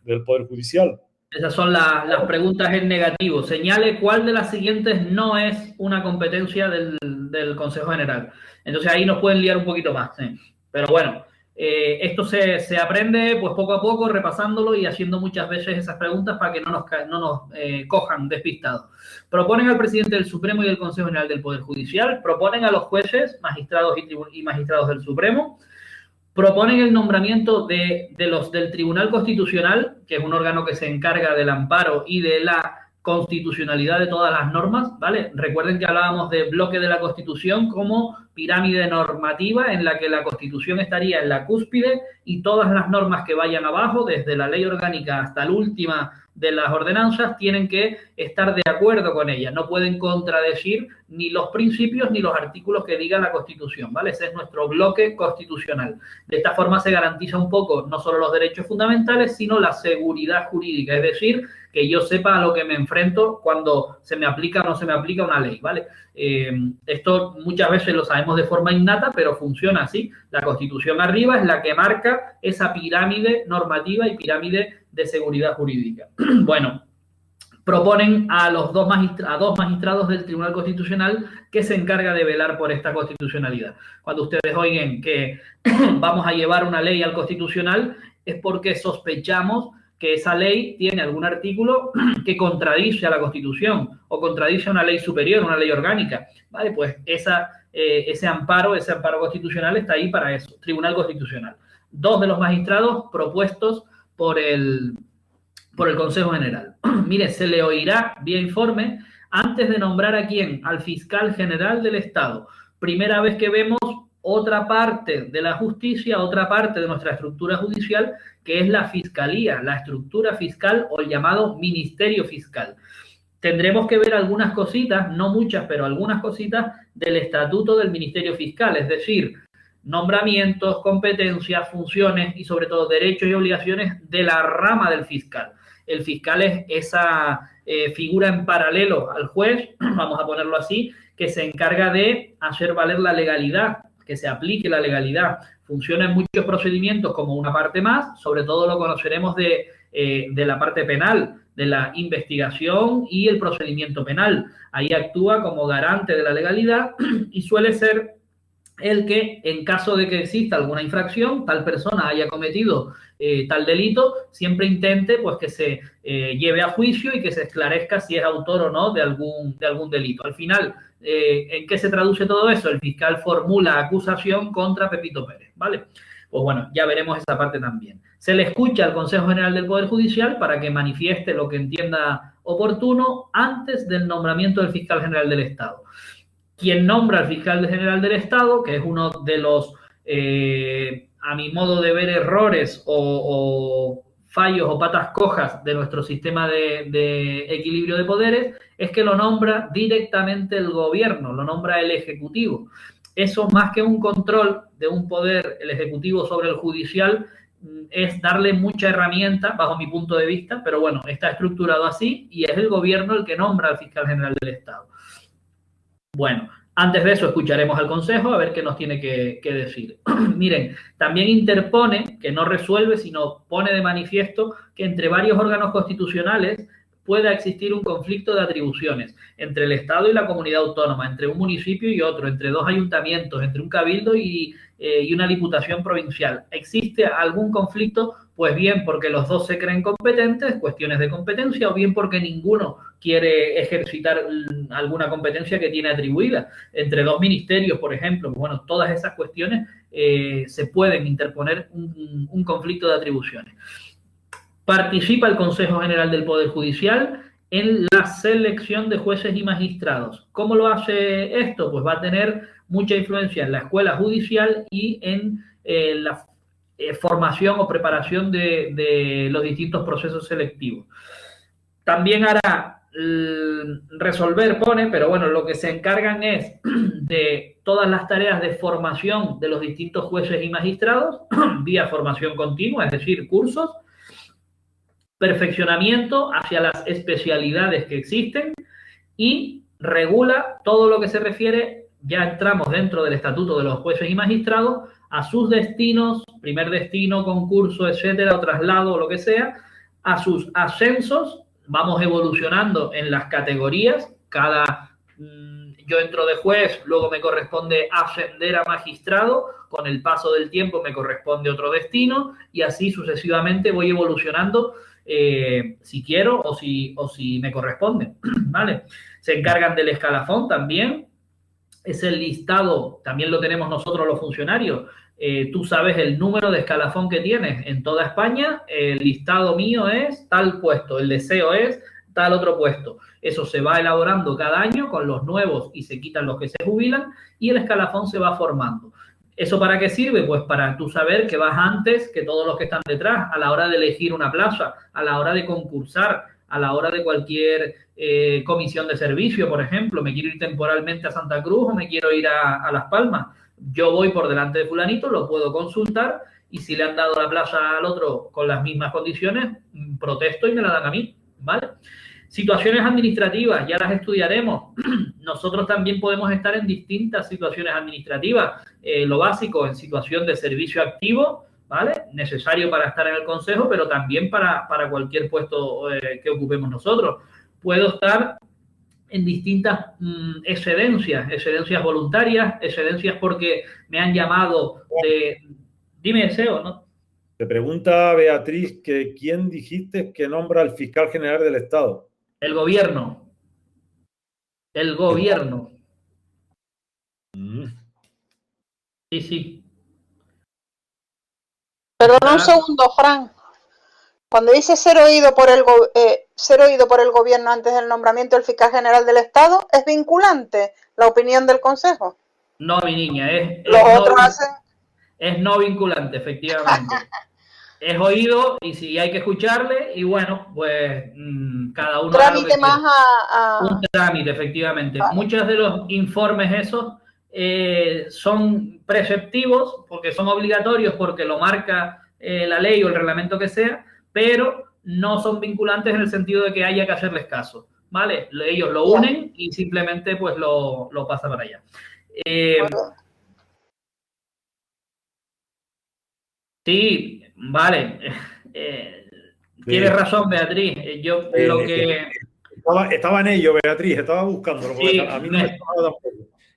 del Poder Judicial. Esas son las preguntas en negativo. Señale cuál de las siguientes no es una competencia del Consejo General. Entonces ahí nos pueden liar un poquito más. Pero bueno, esto se aprende pues poco a poco, repasándolo y haciendo muchas veces esas preguntas para que no nos cojan despistados. Proponen al presidente del Supremo y del Consejo General del Poder Judicial, proponen a los jueces, magistrados y magistrados del Supremo, proponen el nombramiento de los del Tribunal Constitucional, que es un órgano que se encarga del amparo y de la constitucionalidad de todas las normas, ¿vale? Recuerden que hablábamos de bloque de la Constitución como pirámide normativa en la que la Constitución estaría en la cúspide y todas las normas que vayan abajo, desde la ley orgánica hasta la última de las ordenanzas, tienen que estar de acuerdo con ella. No pueden contradecir ni los principios ni los artículos que diga la Constitución, ¿vale? Ese es nuestro bloque constitucional. De esta forma se garantiza un poco no solo los derechos fundamentales, sino la seguridad jurídica, es decir, que yo sepa a lo que me enfrento cuando se me aplica o no se me aplica una ley, ¿vale? Esto muchas veces lo sabemos de forma innata, pero funciona así. La Constitución arriba es la que marca esa pirámide normativa y pirámide de seguridad jurídica. Bueno, proponen a dos magistrados del Tribunal Constitucional que se encarga de velar por esta constitucionalidad. Cuando ustedes oigan que vamos a llevar una ley al Constitucional, es porque sospechamos que esa ley tiene algún artículo que contradice a la Constitución o contradice a una ley superior, una ley orgánica, ¿vale? Pues ese amparo constitucional está ahí para eso, Tribunal Constitucional. 2 de los magistrados propuestos por el Consejo General. Mire, se le oirá vía informe antes de nombrar a quién, al fiscal general del Estado. Primera vez que vemos otra parte de la justicia, otra parte de nuestra estructura judicial, que es la fiscalía, la estructura fiscal o el llamado ministerio fiscal. Tendremos que ver algunas cositas, no muchas, pero algunas cositas del estatuto del ministerio fiscal, es decir, nombramientos, competencias, funciones y sobre todo derechos y obligaciones de la rama del fiscal. El fiscal es esa figura en paralelo al juez, vamos a ponerlo así, que se encarga de hacer valer la legalidad, que se aplique la legalidad. Funciona en muchos procedimientos como una parte más, sobre todo lo conoceremos de la parte penal, de la investigación y el procedimiento penal. Ahí actúa como garante de la legalidad y suele ser el que, en caso de que exista alguna infracción, tal persona haya cometido tal delito, siempre intente pues que se lleve a juicio y que se esclarezca si es autor o no de algún delito. Al final, ¿en qué se traduce todo eso? El fiscal formula acusación contra Pepito Pérez, ¿vale? Pues bueno, ya veremos esa parte también. Se le escucha al Consejo General del Poder Judicial para que manifieste lo que entienda oportuno antes del nombramiento del fiscal general del Estado. Quien nombra al fiscal general del Estado, que es uno de los, a mi modo de ver, errores o fallos o patas cojas de nuestro sistema de equilibrio de poderes, es que lo nombra directamente el gobierno, lo nombra el Ejecutivo. Eso, más que un control de un poder, el Ejecutivo sobre el judicial, es darle mucha herramienta, bajo mi punto de vista, pero bueno, está estructurado así y es el gobierno el que nombra al fiscal general del Estado. Bueno, antes de eso escucharemos al Consejo a ver qué nos tiene que decir. Miren, también interpone, que no resuelve, sino pone de manifiesto que entre varios órganos constitucionales pueda existir un conflicto de atribuciones entre el Estado y la comunidad autónoma, entre un municipio y otro, entre dos ayuntamientos, entre un cabildo y una diputación provincial. ¿Existe algún conflicto? Pues bien porque los dos se creen competentes, cuestiones de competencia, o bien porque ninguno quiere ejercitar alguna competencia que tiene atribuida. Entre dos ministerios, por ejemplo, bueno, todas esas cuestiones se pueden interponer un conflicto de atribuciones. Participa el Consejo General del Poder Judicial en la selección de jueces y magistrados. ¿Cómo lo hace esto? Pues va a tener mucha influencia en la escuela judicial y en la formación o preparación de los distintos procesos selectivos. También hará resolver, pone, pero bueno, lo que se encargan es de todas las tareas de formación de los distintos jueces y magistrados vía formación continua, es decir, cursos, perfeccionamiento hacia las especialidades que existen y regula todo lo que se refiere, ya entramos dentro del estatuto de los jueces y magistrados, a sus destinos, primer destino, concurso, etcétera, o traslado, o lo que sea, a sus ascensos, vamos evolucionando en las categorías, yo entro de juez, luego me corresponde ascender a magistrado, con el paso del tiempo me corresponde otro destino, y así sucesivamente voy evolucionando si quiero o si me corresponde, ¿vale? Se encargan del escalafón también, es el listado, también lo tenemos nosotros los funcionarios, tú sabes el número de escalafón que tienes en toda España, el listado mío es tal puesto, el deseo es tal otro puesto. Eso se va elaborando cada año con los nuevos y se quitan los que se jubilan y el escalafón se va formando. ¿Eso para qué sirve? Pues para tú saber que vas antes que todos los que están detrás a la hora de elegir una plaza, a la hora de concursar, a la hora de cualquier comisión de servicio, por ejemplo. Me quiero ir temporalmente a Santa Cruz o me quiero ir a Las Palmas. Yo voy por delante de fulanito, lo puedo consultar y si le han dado la plaza al otro con las mismas condiciones, protesto y me la dan a mí, ¿vale? Situaciones administrativas, ya las estudiaremos. Nosotros también podemos estar en distintas situaciones administrativas. Lo básico, en situación de servicio activo, ¿vale? Necesario para estar en el consejo, pero también para cualquier puesto que ocupemos nosotros. Puedo estar en distintas excedencias voluntarias, excedencias porque me han llamado de... Dime, deseo, ¿no? Te pregunta Beatriz que quién dijiste que nombra al fiscal general del Estado. El gobierno. El gobierno. Sí, sí. Perdona un segundo, Fran. Cuando dice ser oído por el gobierno antes del nombramiento del fiscal general del Estado, ¿es vinculante la opinión del Consejo? No, mi niña, es no vinculante, efectivamente. Es oído y si hay que escucharle y bueno, pues cada uno... Trámite más un trámite, efectivamente. Vale. Muchos de los informes esos son preceptivos porque son obligatorios porque lo marca la ley o el reglamento que sea, pero no son vinculantes en el sentido de que haya que hacerles caso, ¿vale? Ellos lo unen y simplemente pues lo pasan para allá. Sí, vale. Tienes razón, Beatriz. Yo lo que... Estaba en ello, Beatriz, estaba buscándolo. Sí, a mí no me estaba tampoco.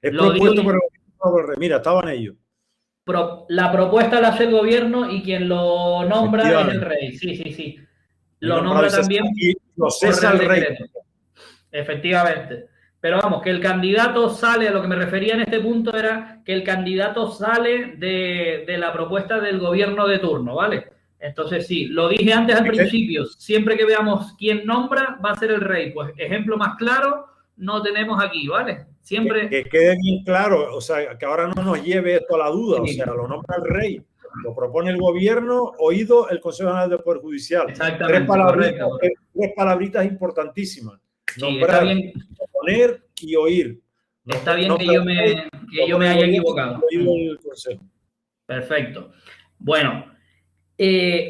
Es propuesto por el gobierno. Mira, estaba en ello. La propuesta la hace el gobierno y quien lo nombra es el rey. Sí, sí, sí. Lo nombra también y lo cesa el rey. Efectivamente. Pero vamos, que el candidato sale, a lo que me refería en este punto era que el candidato sale de la propuesta del gobierno de turno, ¿vale? Entonces sí, lo dije antes al principio, siempre que veamos quién nombra va a ser el rey. Pues ejemplo más claro no tenemos aquí, ¿vale? Siempre... Que quede bien claro, o sea, que ahora no nos lleve esto a la duda, Sí. o sea, lo nombra el rey, lo propone el gobierno, oído el Consejo General del Poder Judicial. Exactamente, tres palabritas importantísitas. Sí, nombrar, proponer y oír. Está bien que yo me haya equivocado. El consejo. Perfecto. Bueno,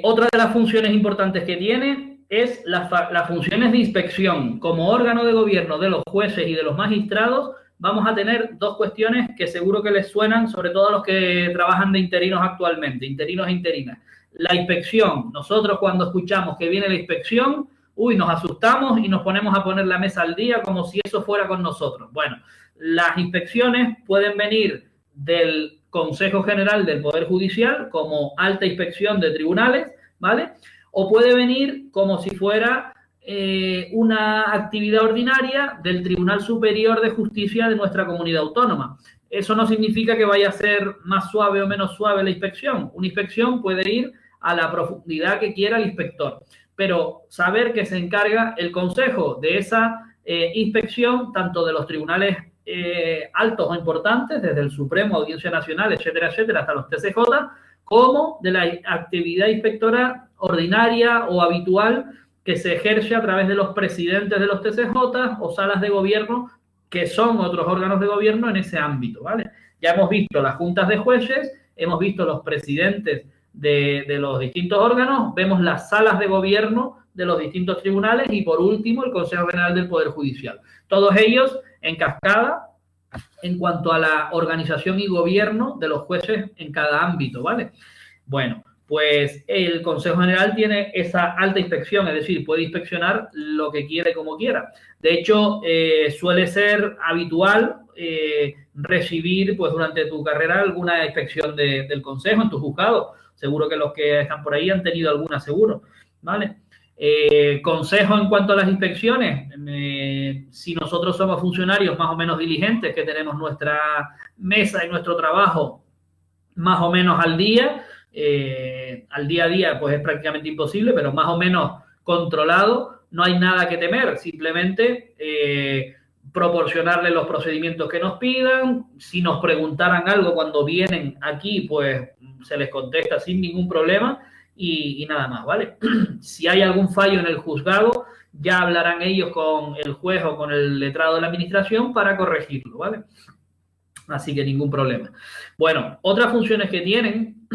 otra de las funciones importantes que tiene es las funciones de inspección. Como órgano de gobierno de los jueces y de los magistrados, vamos a tener dos cuestiones que seguro que les suenan, sobre todo a los que trabajan de interinos actualmente, interinos e interinas. La inspección. Nosotros cuando escuchamos que viene la inspección, nos asustamos y nos ponemos a poner la mesa al día como si eso fuera con nosotros. Bueno, las inspecciones pueden venir del Consejo General del Poder Judicial como alta inspección de tribunales, ¿vale? O puede venir como si fuera una actividad ordinaria del Tribunal Superior de Justicia de nuestra comunidad autónoma. Eso no significa que vaya a ser más suave o menos suave la inspección. Una inspección puede ir a la profundidad que quiera el inspector, pero saber que se encarga el Consejo de esa inspección, tanto de los tribunales altos o importantes, desde el Supremo, Audiencia Nacional, etcétera, etcétera, hasta los TCJ, como de la actividad inspectora ordinaria o habitual que se ejerce a través de los presidentes de los TCJ o salas de gobierno, que son otros órganos de gobierno en ese ámbito, ¿vale? Ya hemos visto las juntas de jueces, hemos visto los presidentes de los distintos órganos, vemos las salas de gobierno de los distintos tribunales y, por último, el Consejo General del Poder Judicial. Todos ellos en cascada en cuanto a la organización y gobierno de los jueces en cada ámbito, ¿vale? Bueno, pues el Consejo General tiene esa alta inspección, es decir, puede inspeccionar lo que quiere como quiera. De hecho, suele ser habitual recibir, pues, durante tu carrera alguna inspección del Consejo en tu juzgado. Seguro que los que están por ahí han tenido alguna, seguro, ¿vale? Consejo en cuanto a las inspecciones, si nosotros somos funcionarios más o menos diligentes, que tenemos nuestra mesa y nuestro trabajo más o menos al día a día, pues es prácticamente imposible, pero más o menos controlado, no hay nada que temer, simplemente proporcionarle los procedimientos que nos pidan. Si nos preguntaran algo cuando vienen aquí, pues se les contesta sin ningún problema. Y nada más, ¿vale? Si hay algún fallo en el juzgado, ya hablarán ellos con el juez o con el letrado de la administración para corregirlo, ¿vale? Así que ningún problema. Bueno, otras funciones que tienen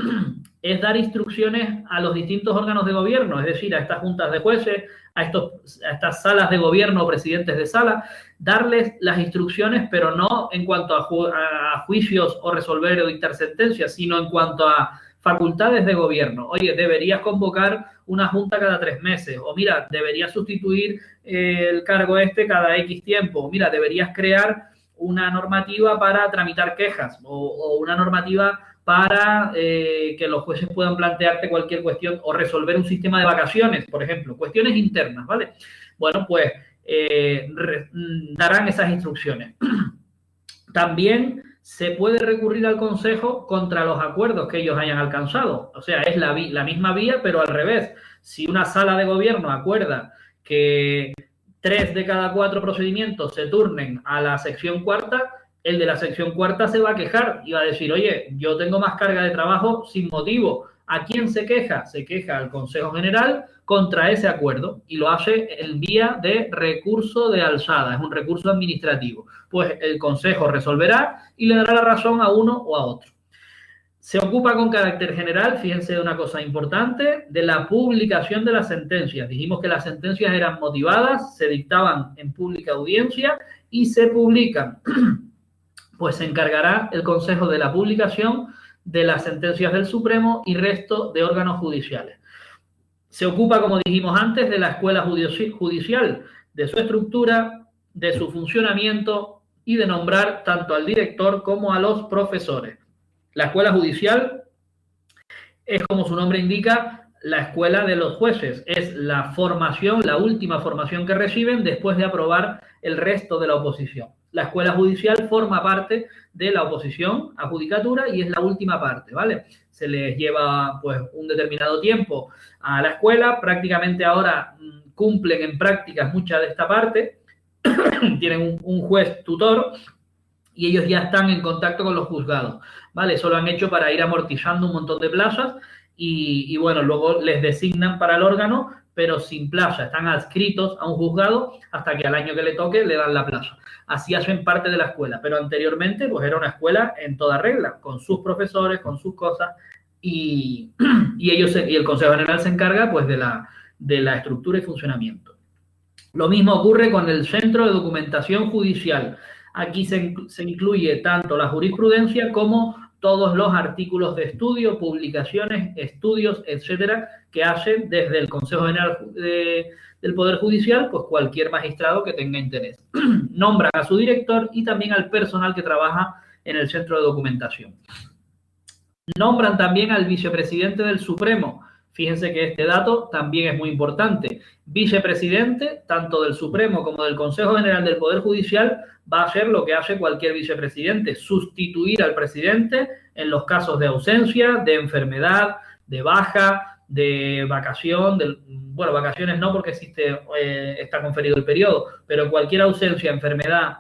es dar instrucciones a los distintos órganos de gobierno, es decir, a estas juntas de jueces, a estas salas de gobierno o presidentes de sala, darles las instrucciones, pero no en cuanto a juicios o resolver o dictar sentencias, sino en cuanto a facultades de gobierno. Oye, deberías convocar una junta cada 3 meses. O mira, deberías sustituir el cargo cada X tiempo. O mira, deberías crear una normativa para tramitar quejas. O una normativa para que los jueces puedan plantearte cualquier cuestión o resolver un sistema de vacaciones, por ejemplo. Cuestiones internas, ¿vale? Bueno, pues darán esas instrucciones. También se puede recurrir al Consejo contra los acuerdos que ellos hayan alcanzado. O sea, es la misma vía, pero al revés. Si una sala de gobierno acuerda que 3 de cada 4 procedimientos se turnen a la sección cuarta, el de la sección cuarta se va a quejar y va a decir, oye, yo tengo más carga de trabajo sin motivo. ¿A quién se queja? Se queja al Consejo General contra ese acuerdo y lo hace en vía de recurso de alzada, es un recurso administrativo. Pues el Consejo resolverá y le dará la razón a uno o a otro. Se ocupa con carácter general, fíjense de una cosa importante, de la publicación de las sentencias. Dijimos que las sentencias eran motivadas, se dictaban en pública audiencia y se publican. Pues se encargará el Consejo de la publicación de las sentencias del Supremo y resto de órganos judiciales. Se ocupa, como dijimos antes, de la escuela judicial, de su estructura, de su funcionamiento y de nombrar tanto al director como a los profesores. La escuela judicial es, como su nombre indica, la escuela de los jueces. Es la formación, la última formación que reciben después de aprobar el resto de la oposición. La escuela judicial forma parte de la oposición a judicatura y es la última parte, ¿vale? Se les lleva pues un determinado tiempo a la escuela, prácticamente ahora cumplen en prácticas mucha de esta parte, tienen un juez tutor y ellos ya están en contacto con los juzgados, ¿vale? Eso lo han hecho para ir amortizando un montón de plazas y bueno, luego les designan para el órgano, pero sin plaza, están adscritos a un juzgado hasta que al año que le toque le dan la plaza. Así hacen parte de la escuela, pero anteriormente pues era una escuela en toda regla, con sus profesores, con sus cosas y el Consejo General se encarga pues de la estructura y funcionamiento. Lo mismo ocurre con el Centro de Documentación Judicial. Aquí se incluye tanto la jurisprudencia como todos los artículos de estudio, publicaciones, estudios, etcétera, que hacen desde el Consejo General del Poder Judicial, pues cualquier magistrado que tenga interés. Nombran a su director y también al personal que trabaja en el Centro de Documentación. Nombran también al vicepresidente del Supremo. Fíjense que este dato también es muy importante. Vicepresidente, tanto del Supremo como del Consejo General del Poder Judicial, va a hacer lo que hace cualquier vicepresidente, sustituir al presidente en los casos de ausencia, de enfermedad, de baja, de vacación, bueno, vacaciones no porque está conferido el periodo, pero cualquier ausencia, enfermedad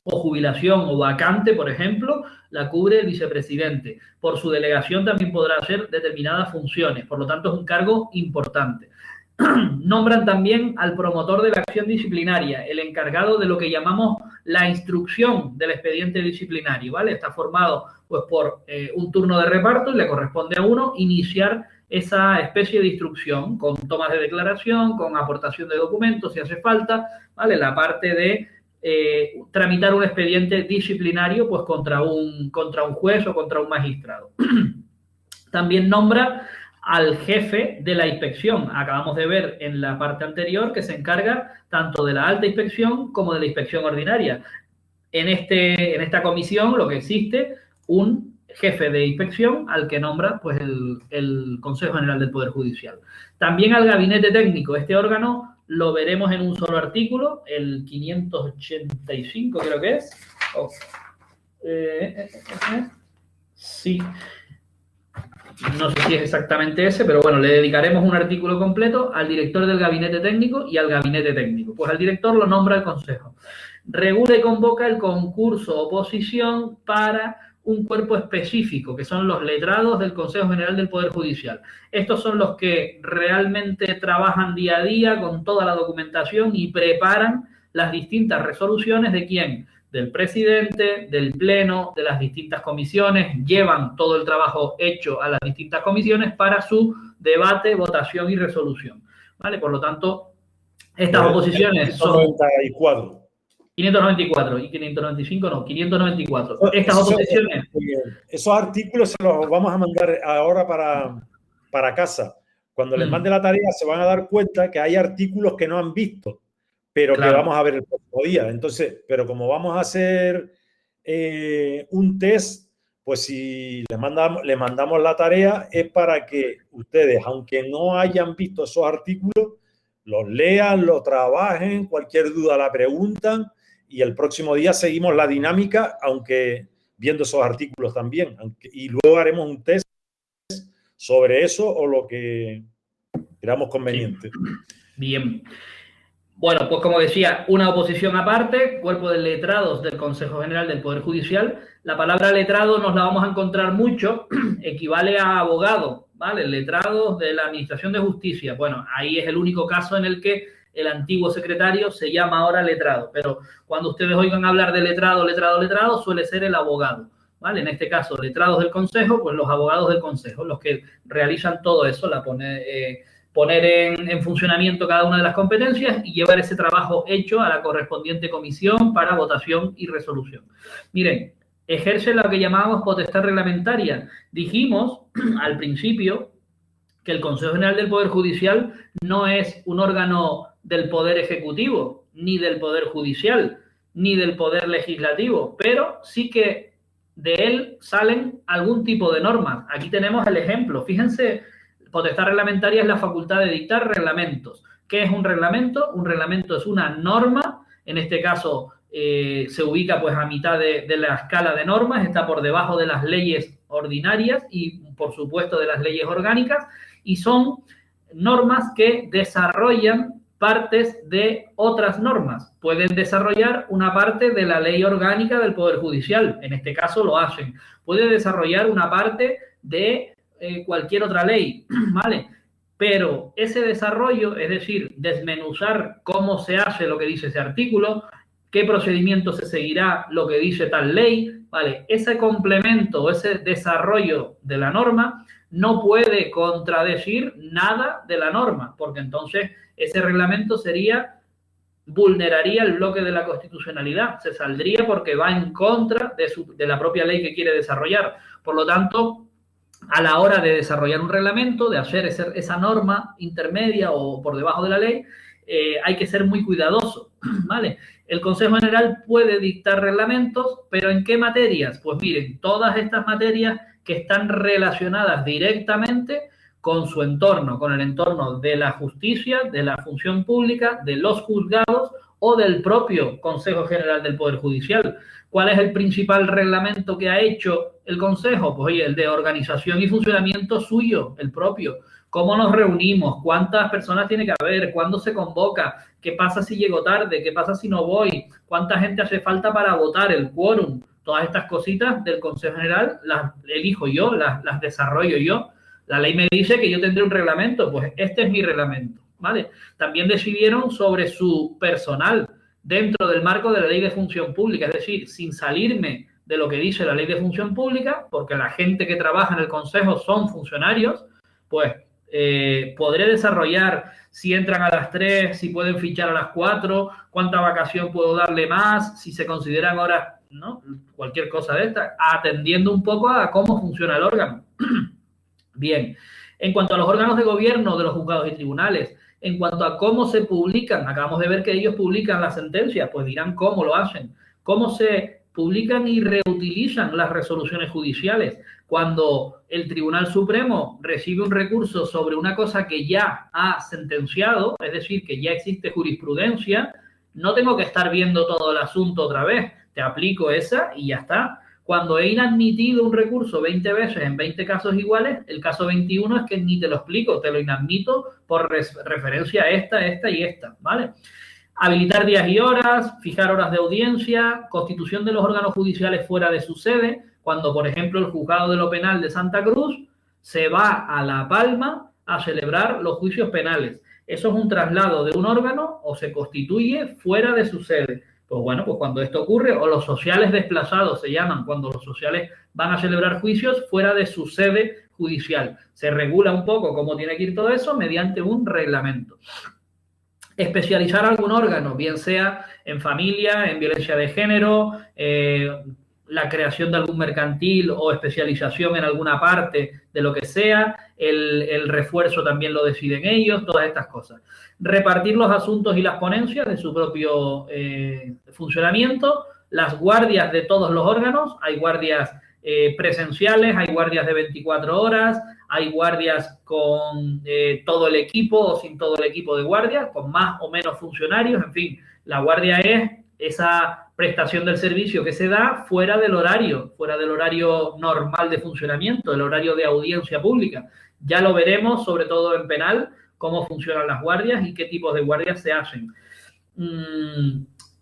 o jubilación o vacante, por ejemplo, la cubre el vicepresidente. Por su delegación también podrá hacer determinadas funciones, por lo tanto es un cargo importante. Nombran también al promotor de la acción disciplinaria, el encargado de lo que llamamos la instrucción del expediente disciplinario, ¿vale? Está formado pues por un turno de reparto y le corresponde a uno iniciar esa especie de instrucción con tomas de declaración, con aportación de documentos si hace falta, ¿vale? La parte de tramitar un expediente disciplinario pues contra un juez o contra un magistrado. También nombra al jefe de la inspección. Acabamos de ver en la parte anterior que se encarga tanto de la alta inspección como de la inspección ordinaria. En esta comisión lo que existe un jefe de inspección al que nombra pues el Consejo General del Poder Judicial. También al gabinete técnico. Este órgano lo veremos en un solo artículo, el 585 creo que es. Sí. No sé si es exactamente ese, pero bueno, le dedicaremos un artículo completo al director del gabinete técnico y al gabinete técnico. Pues al director lo nombra el Consejo. Regula y convoca el concurso o oposición para un cuerpo específico, que son los letrados del Consejo General del Poder Judicial. Estos son los que realmente trabajan día a día con toda la documentación y preparan las distintas resoluciones de quién, del presidente, del pleno, de las distintas comisiones, llevan todo el trabajo hecho a las distintas comisiones para su debate, votación y resolución, ¿vale? Por lo tanto, estas oposiciones son 594 y 595 no, 594. Estas oposiciones... Esos artículos se los vamos a mandar ahora para casa. Cuando les mande la tarea se van a dar cuenta que hay artículos que no han visto, pero claro, que vamos a ver el próximo día. Entonces, pero como vamos a hacer un test, pues si le mandamos la tarea es para que ustedes, aunque no hayan visto esos artículos, los lean, los trabajen, cualquier duda la preguntan y el próximo día seguimos la dinámica, aunque viendo esos artículos también. Y luego haremos un test sobre eso o lo que creamos conveniente. Sí. Bien. Bueno, pues como decía, una oposición aparte, cuerpo de letrados del Consejo General del Poder Judicial. La palabra letrado nos la vamos a encontrar mucho, equivale a abogado, ¿vale? Letrados de la Administración de Justicia. Bueno, ahí es el único caso en el que el antiguo secretario se llama ahora letrado, pero cuando ustedes oigan hablar de letrado, suele ser el abogado, ¿vale? En este caso, letrados del Consejo, pues los abogados del Consejo, los que realizan todo eso, poner en funcionamiento cada una de las competencias y llevar ese trabajo hecho a la correspondiente comisión para votación y resolución. Miren, ejerce lo que llamamos potestad reglamentaria. Dijimos al principio que el Consejo General del Poder Judicial no es un órgano del Poder Ejecutivo, ni del Poder Judicial, ni del Poder Legislativo, pero sí que de él salen algún tipo de normas. Aquí tenemos el ejemplo. Fíjense, potestad reglamentaria es la facultad de dictar reglamentos. ¿Qué es un reglamento? Un reglamento es una norma, en este caso se ubica pues a mitad de la escala de normas, está por debajo de las leyes ordinarias y por supuesto de las leyes orgánicas, y son normas que desarrollan partes de otras normas. Pueden desarrollar una parte de la ley orgánica del Poder Judicial, en este caso lo hacen. Puede desarrollar una parte de cualquier otra ley, ¿vale? Pero ese desarrollo, es decir, desmenuzar cómo se hace lo que dice ese artículo, qué procedimiento se seguirá lo que dice tal ley, ¿vale? Ese complemento, ese desarrollo de la norma no puede contradecir nada de la norma, porque entonces ese reglamento vulneraría el bloque de la constitucionalidad, se saldría porque va en contra de la propia ley que quiere desarrollar. Por lo tanto, a la hora de desarrollar un reglamento, de hacer esa norma intermedia o por debajo de la ley, hay que ser muy cuidadoso, ¿vale? El Consejo General puede dictar reglamentos, pero ¿en qué materias? Pues miren, todas estas materias que están relacionadas directamente con su entorno, con el entorno de la justicia, de la función pública, de los juzgados o del propio Consejo General del Poder Judicial. ¿Cuál es el principal reglamento que ha hecho el Consejo? Pues oye, el de organización y funcionamiento suyo, el propio. ¿Cómo nos reunimos? ¿Cuántas personas tiene que haber? ¿Cuándo se convoca? ¿Qué pasa si llego tarde? ¿Qué pasa si no voy? ¿Cuánta gente hace falta para votar? El quórum. Todas estas cositas del Consejo General las elijo yo, las desarrollo yo. La ley me dice que yo tendré un reglamento, pues este es mi reglamento, ¿vale? También decidieron sobre su personal dentro del marco de la Ley de Función Pública, es decir, sin salirme de lo que dice la Ley de Función Pública, porque la gente que trabaja en el Consejo son funcionarios, pues podré desarrollar si entran a las 3, si pueden fichar a las 4, cuánta vacación puedo darle más, si se consideran horas, ¿no? Cualquier cosa de esta, atendiendo un poco a cómo funciona el órgano. Bien, en cuanto a los órganos de gobierno de los juzgados y tribunales, en cuanto a cómo se publican, acabamos de ver que ellos publican las sentencias, pues dirán cómo lo hacen, cómo se publican y reutilizan las resoluciones judiciales. Cuando el Tribunal Supremo recibe un recurso sobre una cosa que ya ha sentenciado, es decir, que ya existe jurisprudencia, no tengo que estar viendo todo el asunto otra vez, te aplico esa y ya está. Cuando he inadmitido un recurso 20 veces en 20 casos iguales, el caso 21 es que ni te lo explico, te lo inadmito por referencia a esta y esta, ¿vale? Habilitar días y horas, fijar horas de audiencia, constitución de los órganos judiciales fuera de su sede, cuando, por ejemplo, el Juzgado de lo Penal de Santa Cruz se va a La Palma a celebrar los juicios penales. Eso es un traslado de un órgano o se constituye fuera de su sede. Pues bueno, pues cuando esto ocurre, o los sociales desplazados se llaman, cuando los sociales van a celebrar juicios fuera de su sede judicial. Se regula un poco cómo tiene que ir todo eso mediante un reglamento. Especializar algún órgano, bien sea en familia, en violencia de género, la creación de algún mercantil o especialización en alguna parte de lo que sea, el refuerzo también lo deciden ellos, todas estas cosas. Repartir los asuntos y las ponencias de su propio funcionamiento, las guardias de todos los órganos, hay guardias presenciales, hay guardias de 24 horas, hay guardias con todo el equipo o sin todo el equipo de guardia, con más o menos funcionarios, en fin, la guardia es esa prestación del servicio que se da fuera del horario normal de funcionamiento, el horario de audiencia pública. Ya lo veremos, sobre todo en penal, cómo funcionan las guardias y qué tipos de guardias se hacen.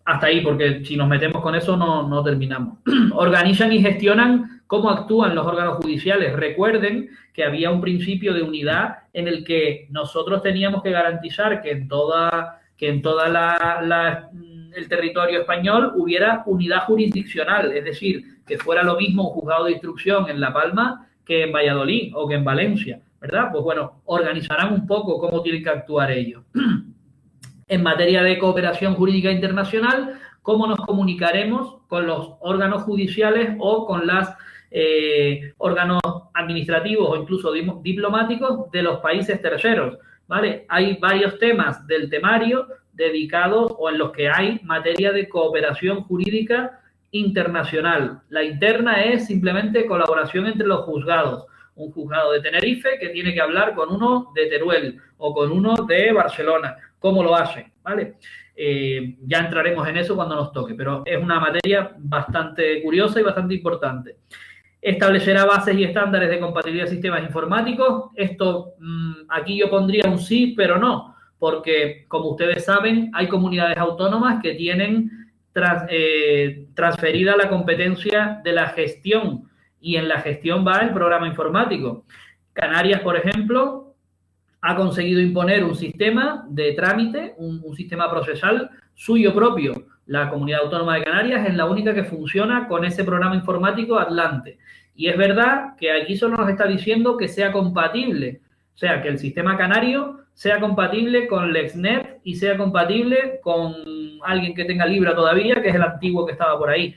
Hasta ahí, porque si nos metemos con eso no terminamos. Organizan y gestionan cómo actúan los órganos judiciales. Recuerden que había un principio de unidad en el que nosotros teníamos que garantizar que en toda el territorio español hubiera unidad jurisdiccional, es decir, que fuera lo mismo un juzgado de instrucción en La Palma que en Valladolid o que en Valencia, ¿verdad? Pues bueno, organizarán un poco cómo tienen que actuar ellos. En materia de cooperación jurídica internacional, cómo nos comunicaremos con los órganos judiciales o con los órganos administrativos o incluso diplomáticos de los países terceros, ¿vale? Hay varios temas del temario dedicados o en los que hay materia de cooperación jurídica internacional. La interna es simplemente colaboración entre los juzgados. un juzgado de Tenerife que tiene que hablar con uno de Teruel o con uno de Barcelona. ¿Cómo lo hace? ¿Vale? Ya entraremos en eso cuando nos toque, pero es una materia bastante curiosa y bastante importante. Establecerá bases y estándares de compatibilidad de sistemas informáticos. Esto, aquí yo pondría un sí, pero no, porque, como ustedes saben, hay comunidades autónomas que tienen transferida la competencia de la gestión, y en la gestión va el programa informático. Canarias, por ejemplo, ha conseguido imponer un sistema de trámite, un sistema procesal suyo propio. La Comunidad Autónoma de Canarias es la única que funciona con ese programa informático Atlante. Y es verdad que aquí solo nos está diciendo que sea compatible, o sea, que el sistema canario sea compatible con LexNet y sea compatible con alguien que tenga Libra todavía, que es el antiguo que estaba por ahí.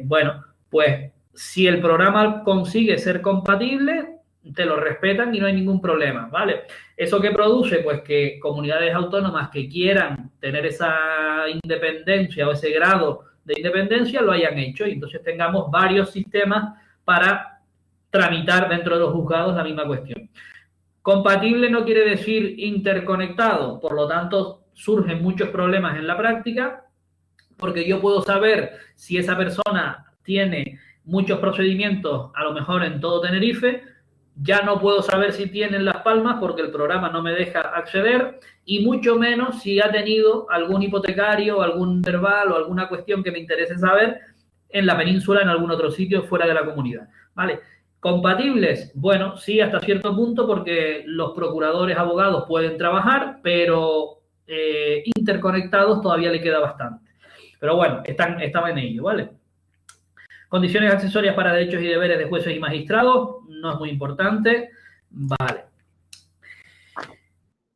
Bueno, pues si el programa consigue ser compatible, te lo respetan y no hay ningún problema, ¿vale? ¿Eso qué produce? Pues que comunidades autónomas que quieran tener esa independencia o ese grado de independencia lo hayan hecho, y entonces tengamos varios sistemas para tramitar dentro de los juzgados la misma cuestión. Compatible no quiere decir interconectado, por lo tanto surgen muchos problemas en la práctica, porque yo puedo saber si esa persona tiene muchos procedimientos, a lo mejor en todo Tenerife, ya no puedo saber si tiene en Las Palmas porque el programa no me deja acceder, y mucho menos si ha tenido algún hipotecario, algún verbal o alguna cuestión que me interese saber en la península, en algún otro sitio fuera de la comunidad, ¿vale? ¿Compatibles? Bueno, sí, hasta cierto punto, porque los procuradores, abogados pueden trabajar, pero interconectados todavía le queda bastante. Pero bueno, están en ello, ¿vale? Condiciones accesorias para derechos y deberes de jueces y magistrados, no es muy importante, vale.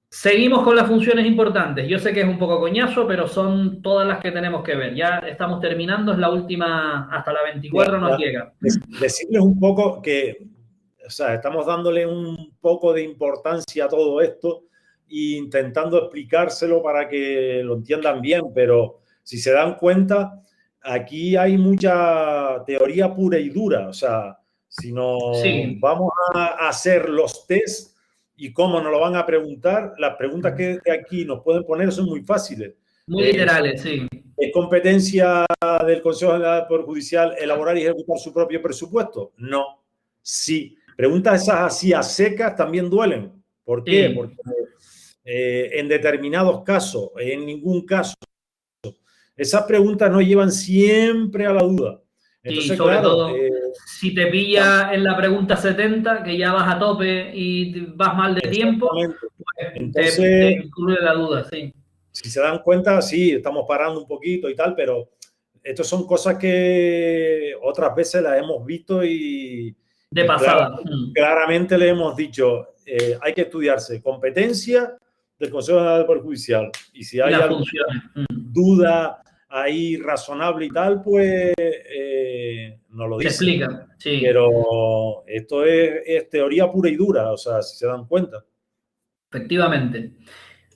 Seguimos con las funciones importantes. Yo sé que es un poco coñazo, pero son todas las que tenemos que ver. Ya estamos terminando, es la última, hasta la 24 nos llega. Decirles un poco que, o sea, estamos dándole un poco de importancia a todo esto e intentando explicárselo para que lo entiendan bien, pero si se dan cuenta, aquí hay mucha teoría pura y dura. O sea, si nos vamos a hacer los test y cómo nos lo van a preguntar, las preguntas que de aquí nos pueden poner son muy fáciles. Muy literales, sí. ¿Es competencia del Consejo General del Poder Judicial elaborar y ejecutar su propio presupuesto? No. Sí. Preguntas esas así a secas también duelen. ¿Por qué? Sí. Porque en determinados casos, en ningún caso, esas preguntas nos llevan siempre a la duda. Entonces, y sobre todo, si te pilla en la pregunta 70, que ya vas a tope y vas mal de tiempo, pues entonces, te incluye la duda, sí. Si se dan cuenta, sí, estamos parando un poquito y tal, pero estas son cosas que otras veces las hemos visto y de pasada. Claramente le hemos dicho, hay que estudiarse competencia del Consejo General del Poder Judicial. Y si hay alguna duda ahí razonable y tal, pues nos lo dicen. Se explica, sí. Pero esto es teoría pura y dura, o sea, si se dan cuenta. Efectivamente.